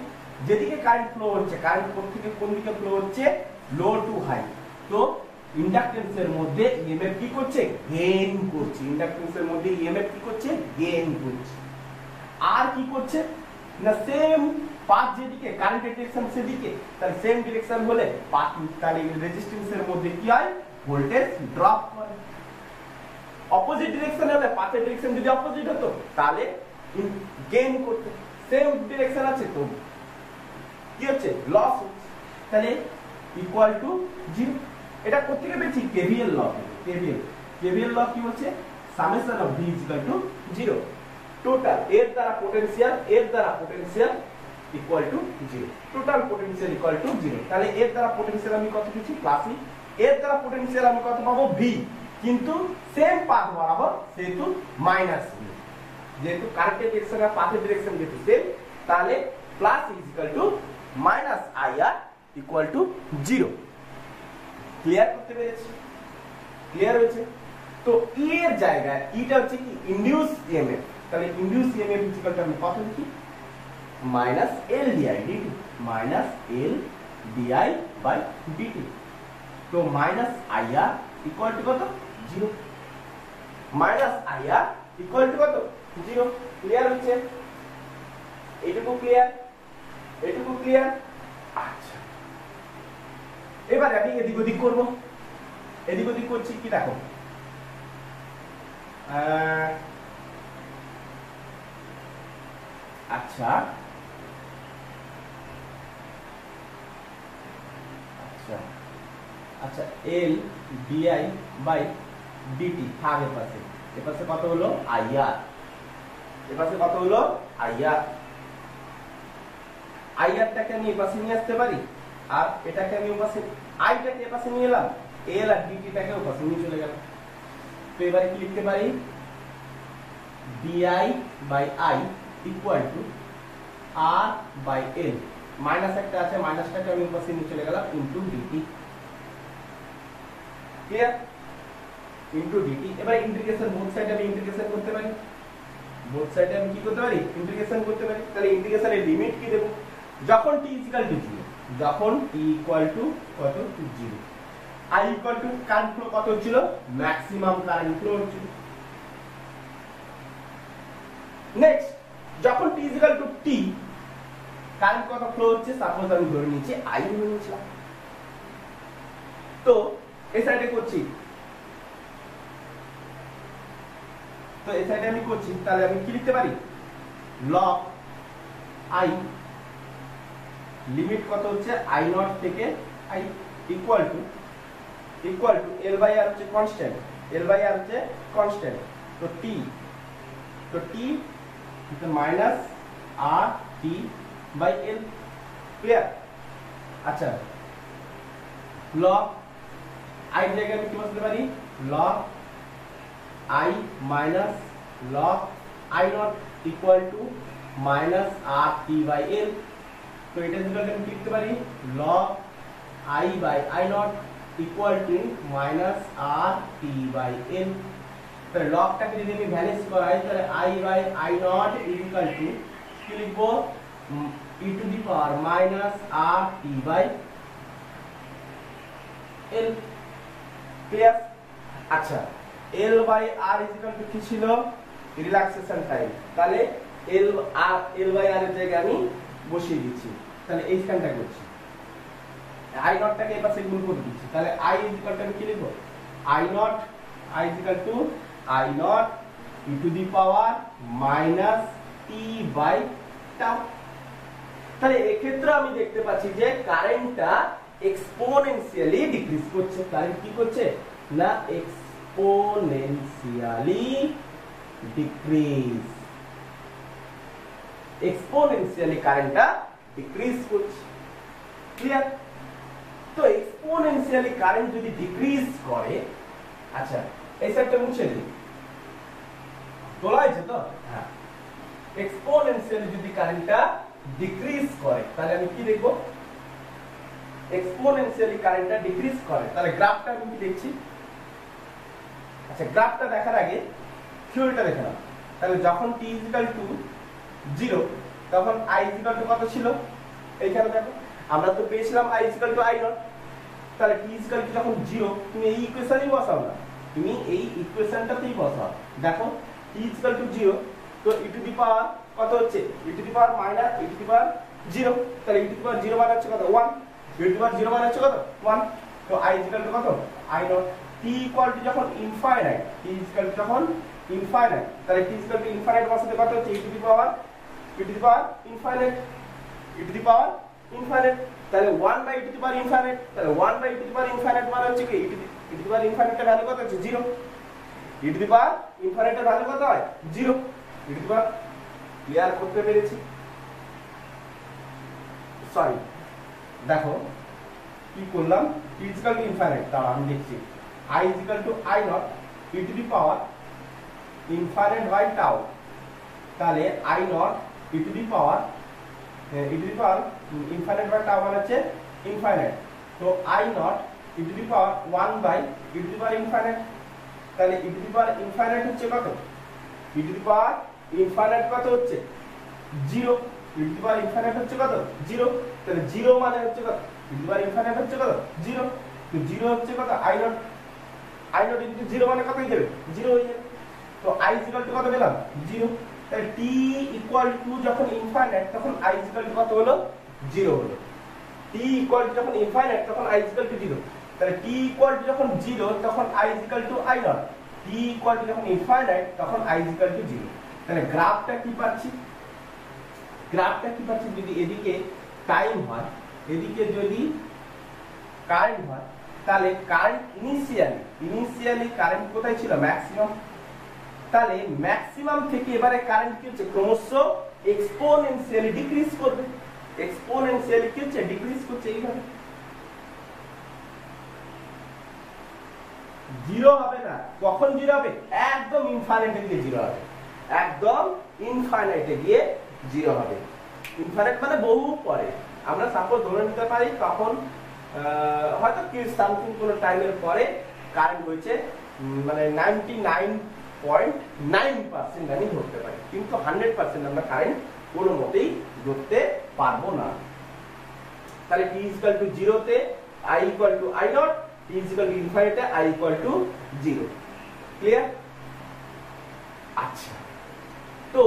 যেদিকে কারেন্ট ফ্লো হচ্ছে, কারেন্ট থেকে কোন দিকে ফ্লো হচ্ছে, লো টু হাই। তো ইন্ডাকটেন্সের মধ্যে ইএমএফ কি করছে, গেইন করছে। ইন্ডাকটেন্সের মধ্যে ইএমএফ কি করছে, গেইন করছে। আর কি করছে না, সেম পাথ যেদিকে কারেন্টের ডিরেকশন সেদিকে, তাহলে সেম ডিরেকশন হলে পাথ, তাহলে রেজিস্ট্যান্সের মধ্যে কি হয়, ভোল্টেজ ড্রপ করে। অপোজিট ডিরেকশন হলে, পাথের ডিরেকশন যদি অপোজিট হতো তাহলে গেইন করতে, সেম ডিরেকশন আছে তো কি হচ্ছে, লস হচ্ছে। তাহলে = 0। এটা কোত্থেকে পেয়েছি, কেভিএল ল। কেভিএল ল কি বলছে, সামেশন অফ v = 0, টোটাল এর দ্বারা পোটেনশিয়াল = 0, টোটাল পোটেনশিয়াল = 0। তাহলে এর দ্বারা পোটেনশিয়াল আমি কত পেয়েছি, প্লাস ই, এর দ্বারা পোটেনশিয়াল আমি কত পাবো, v, কিন্তু সেম পাথ বরাবর সেহেতু মাইনাস v। যেহেতু কারেন্টের ডিরেকশন আর পাথের ডিরেকশন যেহেতু সেম, তাহলে plus is equal two minus IR equal to 0। Clear করতে পেরেছি? ক্লিয়ার হয়েছে? তো ই এর জায়গায় ইটা হচ্ছে কি ইনডিউস ইএমএফ, তাহলে induce EMF is equal to আমি কত লিখি minus L di dt, minus L DI by DT. তো মাইনাস আইআর ইকুয়াল টু কত 0, মাইনাস আইআর ইকুয়াল টু কত 0। ক্লিয়ার হচ্ছে? এইটুকু ক্লিয়ার? এইটুকু ক্লিয়ার? আচ্ছা, এবারে আমি এদিক ওদিক করব। এদিক ওদিক করছি কি দেখো, আচ্ছা আচ্ছা আচ্ছা এল ডিআই বাই ডিটি থাক এপাশে, এপাশে কত হলো আইআর, এপাশে কত হলো আইআর। আইআরটাকে আমি এপাশে নিয়ে আসতে পারি, আর এটাকে আমি ওপাশে আইটাকে এপাশে নিয়ে এলাম, এল আর ডিটিটাকে ওপাশে নিয়ে চলে গেল। তো এবারে কি লিখতে পারি di by I equal to R by L, minus একটা আছে, মাইনাসটাকে আমি ওপাশে নিয়ে চলে গেলাম into dt. Clear? Into dt. এবারে ইন্টিগ্রেশন বোথ সাইডে আমি ইন্টিগ্রেশন করতে পারি, বোথ সাইডে আমি কি করতে পারি ইন্টিগ্রেশন করতে পারি। তাহলে ইন্টিগ্রেশনের লিমিট কি দেব যখন t ইকুয়াল টু 0, যখন t ইকুয়াল টু কত 0, i equal two current flow কত ছিল ম্যাক্সিমাম কারেন্ট ফ্লো হচ্ছিল। নেক্সট যখন t equal two t current কত ফ্লো হচ্ছে, সাপোজ আমি ধরে নিচ্ছি i ধরে নিচ্ছিলাম। তো এই সাইডে করছি, তো এই সাইডে আমি করছি, তাহলে আমি কি লিখতে পারি log i লিমিট কত হচ্ছে i নট থেকে i equal to l by r হচ্ছে কনস্ট্যান্ট, l বাই r হচ্ছে কনস্ট্যান্ট। তো t minus r t by l। Clear? আচ্ছা log i জায়গায় আমি কি বলতে পারি log i minus log i naught equal to minus r t by l। তো এটা যেটা আমি লিখতে পারি log i by i naught equal to minus r t by l। তাহলে লগটাকে যদি আমি ভ্যানিশ করাই তাহলে i by i naught equal to কি লিখবো e to the power minus r t by l। Clear? আচ্ছা L by R is equal to কি ছিল রিল্যাক্সেশন টাইম, তাহলে L by R এর জায়গায় আমি বসিয়ে দিচ্ছি, তাহলে এই স্ক্যানটা করছি, I নট টাকে এপাশে গুণ করে দিচ্ছি, তাহলে I is equal to আমি কি লিখব I not is equal to I not e to the power minus t by tau। তাহলে এই ক্ষেত্রে আমি দেখতে পাচ্ছি যে কারেন্টটা এক্সপোনেনশিয়ালি ডিক্রিজ করছে। কারেন্ট কি করছে না exponentially decrease, exponentially কারেন্টটা ডিক্রিজ করছে। ক্লিয়ার? তো এক্সপোনেনশিয়ালি কারেন্ট যদি ডিক্রিজ করে, আচ্ছা এই সাইডটা মুছে দিই, তোলা হয়েছে তো, হ্যাঁ এক্সপোনেনশিয়ালি যদি কারেন্টটা ডিক্রিজ করে তাহলে আমি কি দেখব এক্সপোনেনশিয়ালি কারেন্টটা ডিক্রিজ করে, তাহলে গ্রাফটা আমি কি দেখছি। আচ্ছা গ্রাফটা দেখার আগে থিওরিটা দেখে নাও। তাহলে যখন t ইকুয়াল টু 0 তখন i ইকুয়াল টু কত ছিল, এইখানে দেখো আমরা তো পেয়েছিলাম i equal to i not. তাহলে t ইকুয়াল টু যখন 0 তুমি এই ইকুয়েশনই বসাও না, তুমি এই ইকুয়েশনটাতেই বসাও। দেখো t ইকুয়াল টু 0, তো e টু দি পাওয়ার কত হচ্ছে e to the power minus e to the power 0, তাহলে e টু দি পাওয়ার 0 মানে হচ্ছে কত 1, e টু দি পাওয়ার 0 মানে হচ্ছে কত 1। তো i ইকুয়াল টু কত i not. t equal to যখন ইনফাইনাইট, t ইকুয়াল টু যখন ইনফাইনাইট, তাহলে t ইকুয়াল টু ইনফাইনাইট বসাতে কত হচ্ছে e to the power infinite, e to the power infinite, তাহলে 1 by e to the power infinite, তাহলে 1 by e to the power infinite মানে হচ্ছে কি e টু দি পাওয়ার ইনফাইনাইটের ভ্যালু কত হচ্ছে 0, e টু দি পাওয়ার ইনফাইনাইটের ভ্যালু কত হয় 0, e to the power. Clear করতে পেরেছি? সরি দেখো কি করলাম, t ইকুয়াল টু ইনফাইনাইট, তাও আমি দেখছি i equal to i not e to the power infinite by tau তাহলে I not E to the power infinite বা টাও মানে হচ্ছে ইনফাইনাইট, তো I not E to the power 1 by E to the power infinite. তাহলে E to the power infinite হচ্ছে কত? ই টু দি পাওয়ার ইনফাইনাইট কত হচ্ছে 0, ই টু দি পাওয়ার ইনফাইনাইট হচ্ছে কত 0, তাহলে 0 মানে হচ্ছে কত? ই টু দি পাওয়ার ইনফাইনাইট হচ্ছে কত 0, তো 0 হচ্ছে কত আই নট ইনটু 0 মানে কত হয়ে যাবে 0 হয়ে যাবে। তো i ইকুয়াল টু কত পেলাম 0, তাহলে t ইকুয়াল টু যখন ইনফাইনাইট তখন i ইকুয়াল টু কত হলো 0 হলো। t ইকুয়াল টু যখন ইনফাইনাইট তখন i ইকুয়াল টু 0, তাহলে t ইকুয়াল টু যখন 0 তখন i equal to i not, t equal to যখন ইনফাইনাইট তখন i ইকুয়াল টু 0। তাহলে গ্রাফটা কি পাচ্ছি? যদি এদিকে টাইম হয় এদিকে যদি কারেন্ট হয়, তাহলে কারেন্ট ইনিশিয়ালি কারেন্ট কোথায় ছিল ম্যাক্সিমাম, তাহলে ম্যাক্সিমাম থেকে এবারে কারেন্ট কি হচ্ছে ক্রমশ এক্সপোনেনশিয়ালি ডিক্রিজ করবে, এক্সপোনেনশিয়ালি কি হচ্ছে ডিক্রিজ করছে, এইভাবে জিরো হবে না। কখন জিরো হবে? একদম ইনফাইনাইটে গিয়ে জিরো হবে, একদম ইনফাইনাইটে গিয়ে জিরো হবে। ইনফাইনাইট মানে বহু পরে, আমরা সাপোজ ধরে নিতে পারি তখন হয়তো কি সামথিং কোন টাইমের পরে কারেন্ট হয়েছে মানে 99.9% আমি ধরতে পারি, কিন্তু 100% আমরা কারেন্ট কোনো মতেই ধরতে পারবো না। তাহলে t ইকুয়াল টু 0 তে i equal to i not, t equal to infinite তে i ইকুয়াল টু 0। ক্লিয়ার? আচ্ছা, তো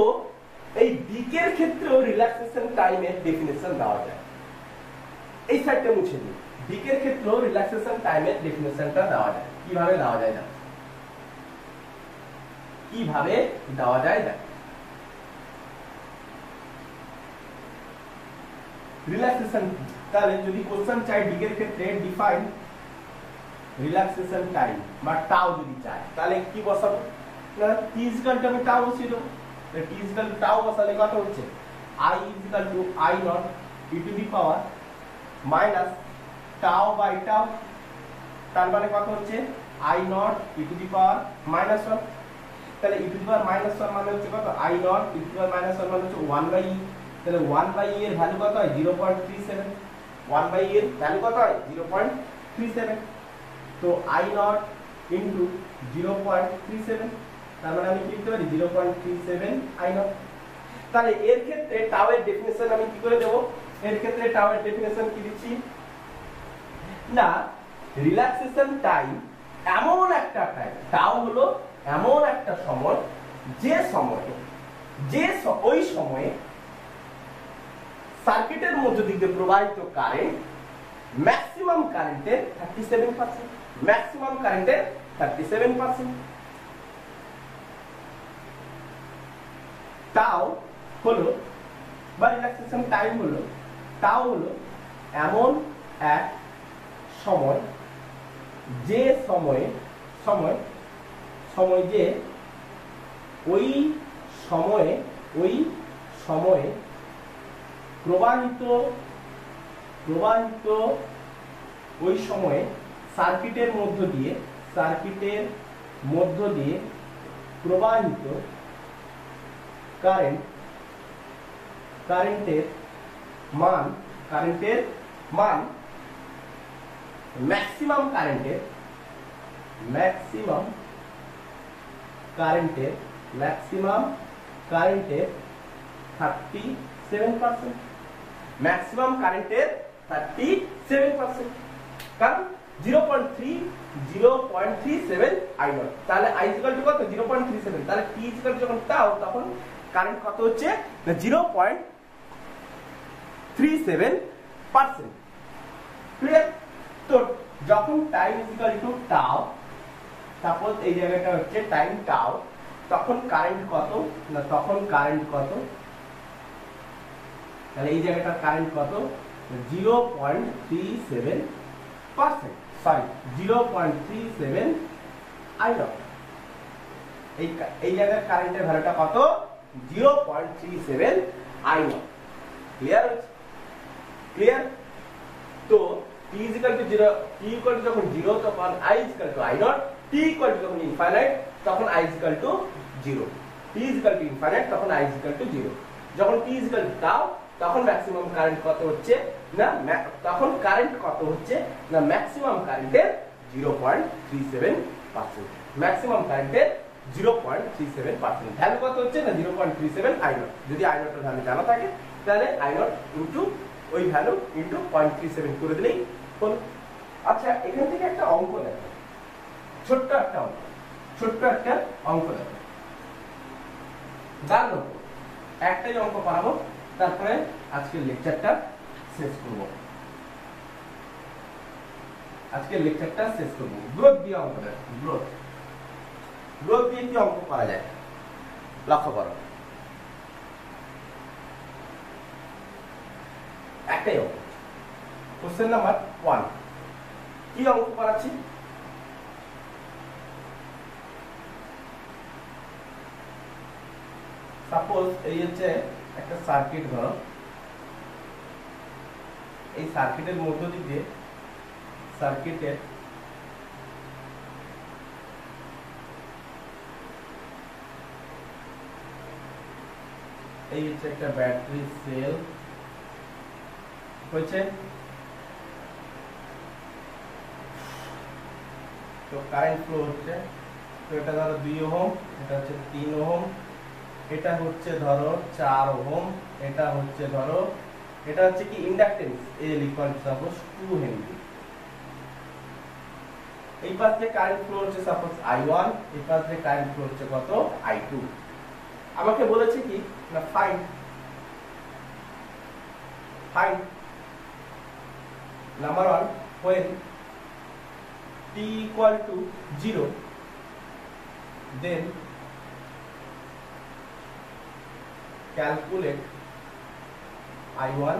এই দিকের ক্ষেত্রেও রিল্যাক্সেশন টাইমের ডেফিনিশন দেওয়া যায়। এই সাইডটা মুছে দিই। দিকের ক্ষেত্রেও রিল্যাক্সেশন টাইমের ডেফিনিশনটা দেওয়া যায়। কিভাবে দেওয়া যায় না, কিভাবে দেওয়া যায় না। রিল্যাক্সেশন, তাহলে যদি কোশ্চেন চাই দিকের ক্ষেত্রে ডিফাইন রিল্যাক্সেশন টাইম বা টাও যদি চাই, তাহলে কি বসাবো না, t ইকুয়াল টু আমি টাও বসিয়ে দেবো। t ইকুয়াল টু টাও বসালে কত হচ্ছে i equal to i not e to the power minus tau by tau, তার মানে কত হচ্ছে i not e to the power minus 1। তাহলে e to the power minus 1 মানে হচ্ছে কত i not e to the power minus 1 মানে হচ্ছে 1 বাই e। তাহলে 1 বাই e এর ভ্যালু কত হয় 0.37, 1 বাই e এর ভ্যালু কত হয় 0.37। তো i নট ইনটু 0.37, তার মানে আমি কি লিখতে পারি 0.37 i নট। তাহলে এর ক্ষেত্রে টাও এর ডেফিনিশন আমি কি করে দেব? এর ক্ষেত্রে টাও এর ডেফিনিশন কি দিচ্ছি না, রিল্যাক্সেশন টাইম এমন একটা টাইম, টাও হলো এমন একটা সময় যে ওই সময়ে সার্কিটের মধ্য দিয়ে প্রবাহিত কারেন্ট ম্যাক্সিমাম কারেন্টের 37%, ম্যাক্সিমাম কারেন্টের 37%। টাও হলো বা রিল্যাক্সেশন টাইম হলো, টাও হলো এমন এক সময় যে সময় যে ওই সময়ে প্রবাহিত ওই সময়ে সার্কিটের মধ্য দিয়ে প্রবাহিত কারেন্টের মান ম্যাক্সিমাম কারেন্টের 37%, ম্যাক্সিমাম কারেন্টের 37%, কারণ 0.37 i নট। তাহলে i ইকুয়াল টু কত 0.37, তাহলে t ইকুয়াল টু যখন টাও তখন কারেন্ট কত হচ্ছে না 0.37%। ক্লিয়ার? তো যখন টাইম ইকুয়াল টু টাও, সাপোজ এই জায়গাটা হচ্ছে টাইম টাও, তখন কারেন্ট কত না, তখন কারেন্ট কত, তাহলে এই জায়গাটা কারেন্ট কত 0.37%, সরি 0.37 i নট। এই জায়গার কারেন্টের ভ্যালুটা কত 0.37 i নট। ক্লিয়ার? ক্লিয়ার? তো t equal to 0, t equal to যখন 0 তখন i equal to i not, t equal to যখন ইনফাইনাইট তখন i equal to 0। t t equal to infinite তখন i ইকুয়াল টু 0। যখন t ইকুয়াল টু tau তখন ম্যাক্সিমাম কারেন্ট কত হচ্ছে না তখন কারেন্ট কত হচ্ছে না ম্যাক্সিমাম কারেন্টের 0.37%। ম্যাক্সিমাম কারেন্টের 0.37% ভ্যালু কত হচ্ছে না 0.37 i0। যদি i0 এর ভ্যালু জানা থাকে তাহলে i0 ইনটু ওই ভ্যালু ইনটু 0.37 করে দিলেই হলো। আচ্ছা এখান থেকে একটা অঙ্ক দেখো, ছোট্ট একটা অঙ্ক দেখো, জানো একটাই অঙ্ক করাবো, তারপরে আজকের লেকচারটা শেষ করব। গ্রোথ দিয়ে অঙ্ক দেখো, গ্রোথ দিয়ে কি অঙ্ক করা যায় লক্ষ্য করো। একটাই অঙ্ক, কোশ্চেন নাম্বার 1। কি অঙ্ক করাচ্ছি, সাপোজ এই হচ্ছে একটা সার্কিট ধরো, এই সার্কিটের মধ্য দিয়ে সার্কিটের এই হচ্ছে একটা ব্যাটারি সেল হয়েছে, তো কারেন্ট ফ্লো হচ্ছে, তো এটা ধরো 2 ওহম, এটা হচ্ছে 3 ওহম, এটা হচ্ছে ধরো 4 ওহম, এটা হচ্ছে ধরো এটা হচ্ছে কি inductance L equal to suppose 2 Henry. এই পাশ থেকে কারেন্ট ফ্লো হচ্ছে সাপোজ I1, এই পাশ থেকে কারেন্ট ফ্লো হচ্ছে কত I2। আমাকে বলেছে কি না find number 1 when t equal to 0 then calculate I1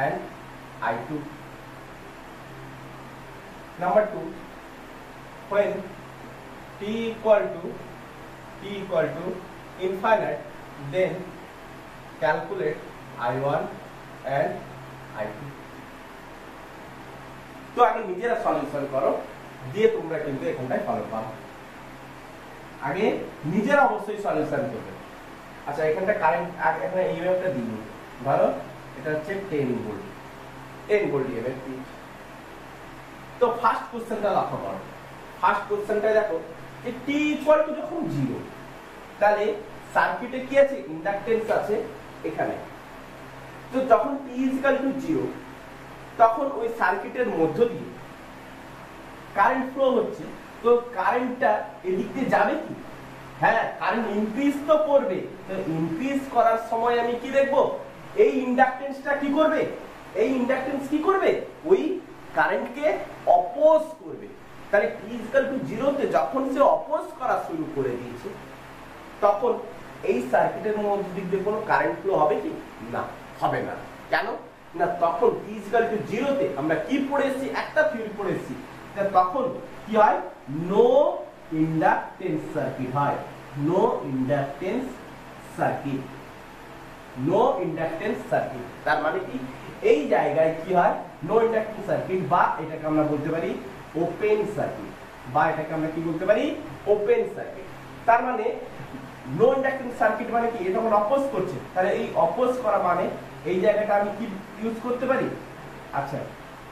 and I2. Number 2 when t equal to infinite then calculate I1 and I2. তো আগে নিজেরা সলিউশন করো, দিয়ে তোমরা কিন্তু এখানটায় ফলো পাবে। আগে নিজেরা অবশ্যই সলিউশন করবে। আচ্ছা এখানটা কারেন্ট এখানে ইএমএফটা দিই, ধরো এটা হচ্ছে 10 ভোল্ট ইএমএফ। তো ফার্স্ট কোশ্চেনটা লক্ষ্য করো, ফার্স্ট কোশ্চেনটা দেখো যে t ইকুয়াল টু যখন 0 তাহলে সার্কিটে কি আছে ইন্ডাকটেন্স আছে এখানে। তো যখন t ইকুয়াল টু 0 তখন ওই সার্কিটের মধ্য দিয়ে কারেন্ট ফ্লো হচ্ছে, তো কারেন্টটা এদিক দিয়ে যাবে কি, হ্যাঁ কারেন্ট ইনক্রিজ তো করবে। তো ইনক্রিজ করার সময় আমি কি দেখব, এই ইন্ডাকটেন্সটা কি করবে, এই ইন্ডাকটেন্স কি করবে ওই কারেন্টকে অপোজ করবে। তাহলে t ইকুয়াল টু 0 তে যখন সে অপোজ করা শুরু করে দিয়েছে তখন এই সার্কিটের মধ্যে দিক দিয়ে কোনো কারেন্ট ফ্লো হবে কি না, হবে না। কেন না তখন t ইকুয়াল টু 0 তে আমরা কি পড়েছি, একটা থিওরি পড়েছি, তখন কি হয় নো ইন্ডাকটেন্স সার্কিট হয়, নো ইন্ডাকটেন্স সার্কিট। তার মানে কি এই জায়গায় কি হয় নো ইন্ডাকটেন্স সার্কিট, বা এটাকে আমরা বলতে পারি ওপেন সার্কিট, তার মানে নো ইন্ডাকটেন্স সার্কিট মানে কি, এটা যখন অপোজ করছে তাহলে এই অপোজ করা মানে এই জায়গাটা আমি কি ইউজ করতে পারি, আচ্ছা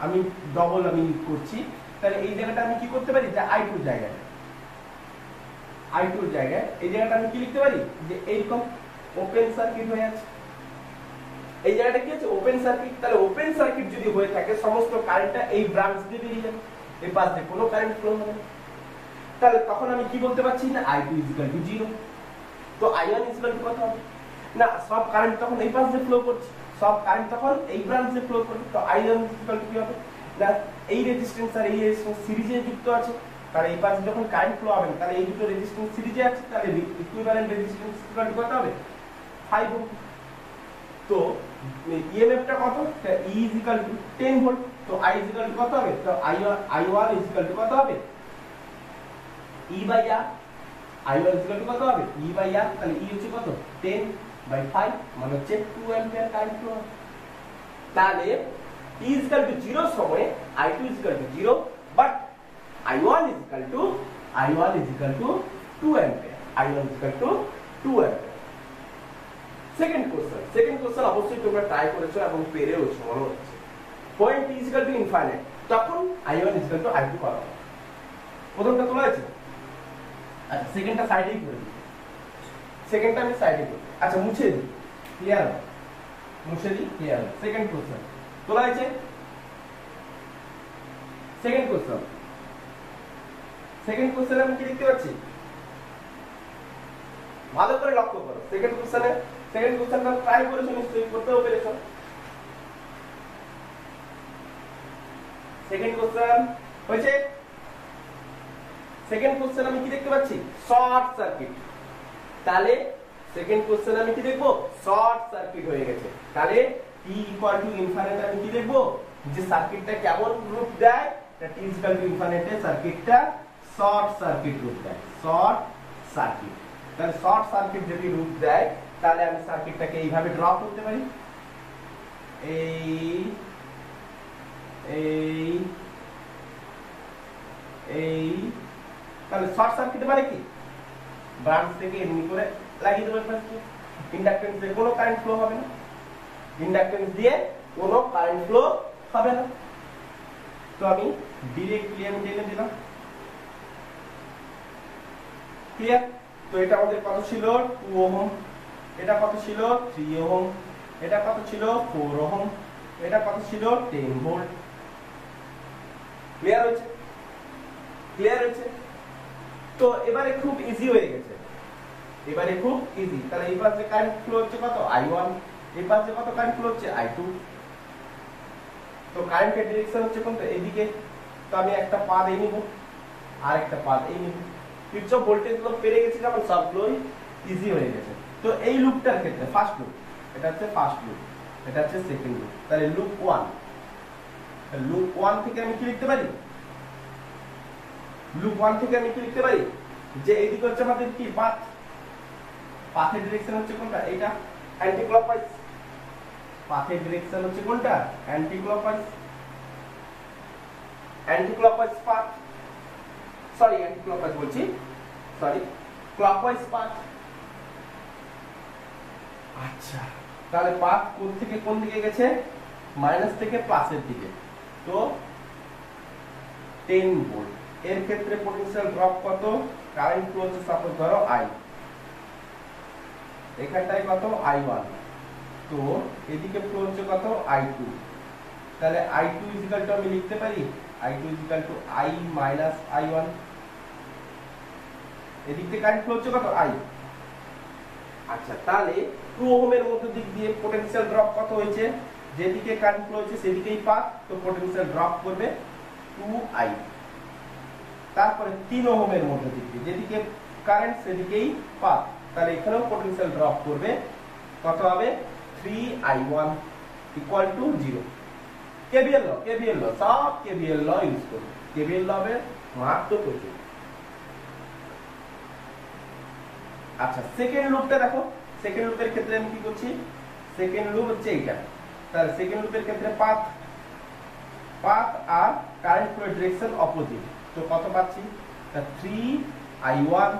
আমি ডবল ইউজ করছি, তাহলে এই জায়গাটা আমি কি করতে পারি যে I2 জায়গায় এই জায়গাটা আমি কি লিখতে পারি যে এইরকম ওপেন সার্কিট হয়ে আছে। এই জায়গাটা কি আছে ওপেন সার্কিট। তাহলে ওপেন সার্কিট যদি হয়ে থাকে সমস্ত কারেন্টটা এই ব্রাঞ্চ দিয়ে বেরিয়ে যাবে, এই পাশ দিয়ে কোনো কারেন্ট ফ্লো হবে না। তাহলে তখন আমি কি বলতে পারছি না I2 0। তো I1 কত হবে না, সব কারেন্ট তখন এই পাশ দিয়ে ফ্লো করছে, সব কারেন্ট তখন এই ব্রাঞ্চ দিয়ে ফ্লো করবে। তো I1 কি হবে না, এই রেজিস্ট্যান্স আর এই রেজিস্ট্যান্স সিরিজে যুক্ত আছে, তাহলে এই পাশে যখন কারেন্ট ফ্লো হবে তাহলে এই দুটো রেজিস্ট্যান্স সিরিজে আছে, তাহলে ইকুইভ্যালেন্ট রেজিস্ট্যান্স কত হবে 5 ওহম। তো ইএমএফটা কত, E 10 ভোল্ট। তো I কত হবে, তো I1 কত হবে E/R, I1 কত হবে E/R। তাহলে E হচ্ছে কত 10/5 মানে হচ্ছে 2 অ্যাম্পিয়ার কারেন্ট ফ্লো। তাহলে t 0 সময়ে I2 0 but I1 2 ampere, I1 2 ampere. Second question অবশ্যই তোমরা ট্রাই করেছো এবং পেরেওছো মনে হচ্ছে। Point t equal to infinite, তখন i1 ইকুয়াল টু i2 পাওয়া যাবে। প্রথমটা তোলা আছে। আচ্ছা সেকেন্ডটা সাইডেই করে দিই, সেকেন্ডটা আমি সাইডে করি। আচ্ছা মুছে দিই, ক্লিয়ার? মুছে দিই, ক্লিয়ার? সেকেন্ড কোশ্চেন তোলা আছে। সেকেন্ড কোশ্চেন আমি কি দেখতে পাচ্ছি? ভালো করে লক্ষ্য করো। সেকেন্ড কোশ্চেনটা ট্রাই করেছো নিশ্চয়ই, করতেও পেরেছো। সেকেন্ড কোশ্চেন হয়েছে। সেকেন্ড কোশ্চেন আমি কি দেখতে পাচ্ছি? Short circuit. তাহলে সেকেন্ড কোশ্চেন আমি কি দেখবো? শর্ট সার্কিট হয়ে গেছে। তাহলে t ইকুয়াল টু ইনফিনিট আমি কি দেখবো? যে সার্কিটটা কেমন রূপ দেয়? t ইকুয়াল টু ইনফিনিটে সার্কিটটা শর্ট সার্কিট রূপ দেয়। Short circuit. তাহলে শর্ট সার্কিট যদি রূপ দেয় তাহলে আমি সার্কিটটাকে এইভাবে ড্র করতে পারি। তাহলে শর্ট সার্কিট মানে কি? ব্রাঞ্চ থেকে এমনি করে লাগিয়ে দেবো। ইন্ডাকটেন্স দিয়ে কোনো কারেন্ট ফ্লো হবে না। তো আমি ডিরেক্টলি আমি টেনে দিলাম। ক্লিয়ার? তো এটা আমাদের কত ছিল? 2 ওহম। এটা কত ছিল? 3 ওহম। এটা কত ছিল? 4 ওহম। এটা কত ছিল? 10 ভোল্ট। ক্লিয়ার হয়েছে? তো এবারে খুব ইজি হয়ে গেছে। তাহলে এই পাশে কারেন্ট ফ্লো হচ্ছে কত? I1। এই পাশে কত কারেন্ট ফ্লো হচ্ছে? I2। তো কারেন্টের ডিরেকশন হচ্ছে কোনটা? এদিকে। তো আমি একটা পাথ এই নিব আর একটা পাথ এই নিব। কিরচফ ভোল্টেজ ল পেরে গেছি যখন, সবগুলোই ইজি হয়ে গেছে। তো এই লুপটার ক্ষেত্রে ফার্স্ট লুপ, এটা হচ্ছে ফার্স্ট লুপ, এটা হচ্ছে সেকেন্ড লুপ। তাহলে লুপ 1 থেকে আমি কি লিখতে পারি? যে এইদিকে হচ্ছে আমাদের কি পাথ, পাথের ডিরেকশন হচ্ছে কোনটা? এটা অ্যান্টি ক্লকওয়াইজ। পাথের ডিরেকশন হচ্ছে কোনটা? Anti clockwise path. Clockwise path. আচ্ছা তাহলে পাথ কোন থেকে কোন দিকে গেছে? মাইনাস থেকে প্লাসের দিকে। তো 10 ভোল্ট। এর ক্ষেত্রে পোটেনশিয়াল ড্রপ কত? কারেন্ট ফ্লো হচ্ছে সাপোজ ধরো I, এখানটায় কত? I1। তো এদিকে ফ্লো হচ্ছে কত? I2। তাহলে I2 ইকুয়াল টু আমি লিখতে পারি I2 equal to I minus I1। এদিক থেকে কারেন্ট ফ্লো হচ্ছে কত? I। আচ্ছা তাহলে 2 ওহমের মধ্যে দিক দিয়ে পোটেনশিয়াল ড্রপ কত হয়েছে? যেদিকে কারেন্ট ফ্লো হচ্ছে সেদিকেই পাথ, তো পোটেনশিয়াল ড্রপ করবে 2I। তারপরে 3 ওহমের মধ্যে দিক দিয়ে যেদিকে কারেন্ট সেদিকেই পাথ, তাহলে এখানেও পোটেনশিয়াল ড্রপ করবে। কত হবে? 3I1 equal to 0। কেভিএল ল, সব কেভিএল ল ইউজ করব। কেভিএল ল এর মাত্র প্রচুর। আচ্ছা সেকেন্ড লুপটা দেখো। সেকেন্ড লুপের ক্ষেত্রে আমি কি করছি? সেকেন্ড লুপ হচ্ছে এইটা। তাহলে সেকেন্ড লুপের ক্ষেত্রে পাথ আর কারেন্ট ফ্লো ডিরেকশন অপোজিট। তো কত পাচ্ছি? 3I1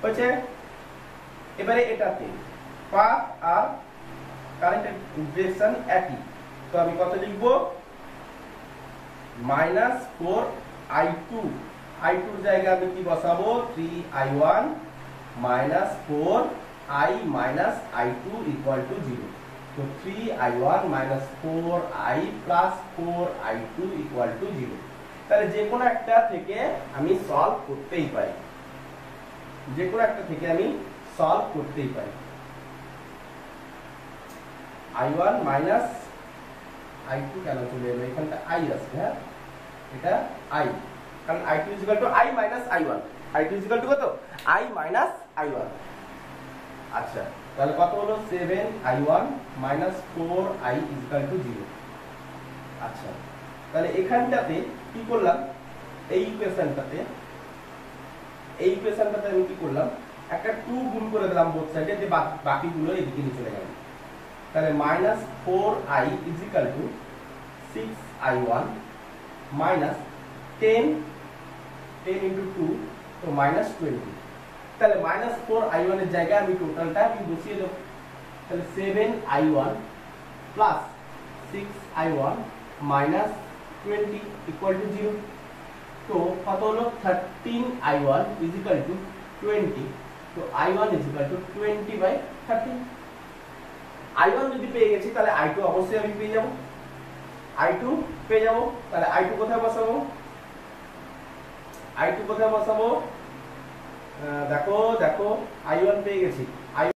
হচ্ছে। এবারে এটাতে পাথ আর কারেন্টের ডিরেকশন একই। তো আমি কত লিখবো? -4I2। I2 জায়গায় আমি কি বসাবো? 3I1 -4I minus I2 equal to 0। তো 3I1 4I plus 4I2 equal to 0। তাহলে যে কোনো একটা থেকে আমি সলভ করতেই পারি। I1 মাইনাস I2 কেন চলে এলো? এখানটা I আসবে। হ্যাঁ এটা I, কারণ I2 equal to I minus I1। I2 equal to কত? I minus I1। আচ্ছা তাহলে কত হলো? 7I1 4I equal to 0। আচ্ছা তাহলে এখানটাতে কি করলাম? এই ইকুয়েশনটাতে আমি কি করলাম? একটা 2 গুণ করে দিলাম বোথ সাইডে, যে বাকিগুলো এদিকে নিয়ে চলে গেল। তাহলে -4I equal to 6I1 minus 10 into 2, তো -20। তাহলে -4i1 এর জায়গায় আমি টোটালটা আমি বসিয়ে দেব। তাহলে 7i1 plus 6i1 minus 20 equal to 0। তো কত হলো 13i1 ইজ ইকুয়াল টু 20। তো i1 is equal two 20/13। i1 যদি পেয়ে গেছি তাহলে i2 অবশ্যই আমি পেয়ে যাব। i2 পেয়ে যাব, তাহলে i2 কোথায় বসাবো? i2 কোথায় বসাবো? দেখো i1 পেয়ে গেছি।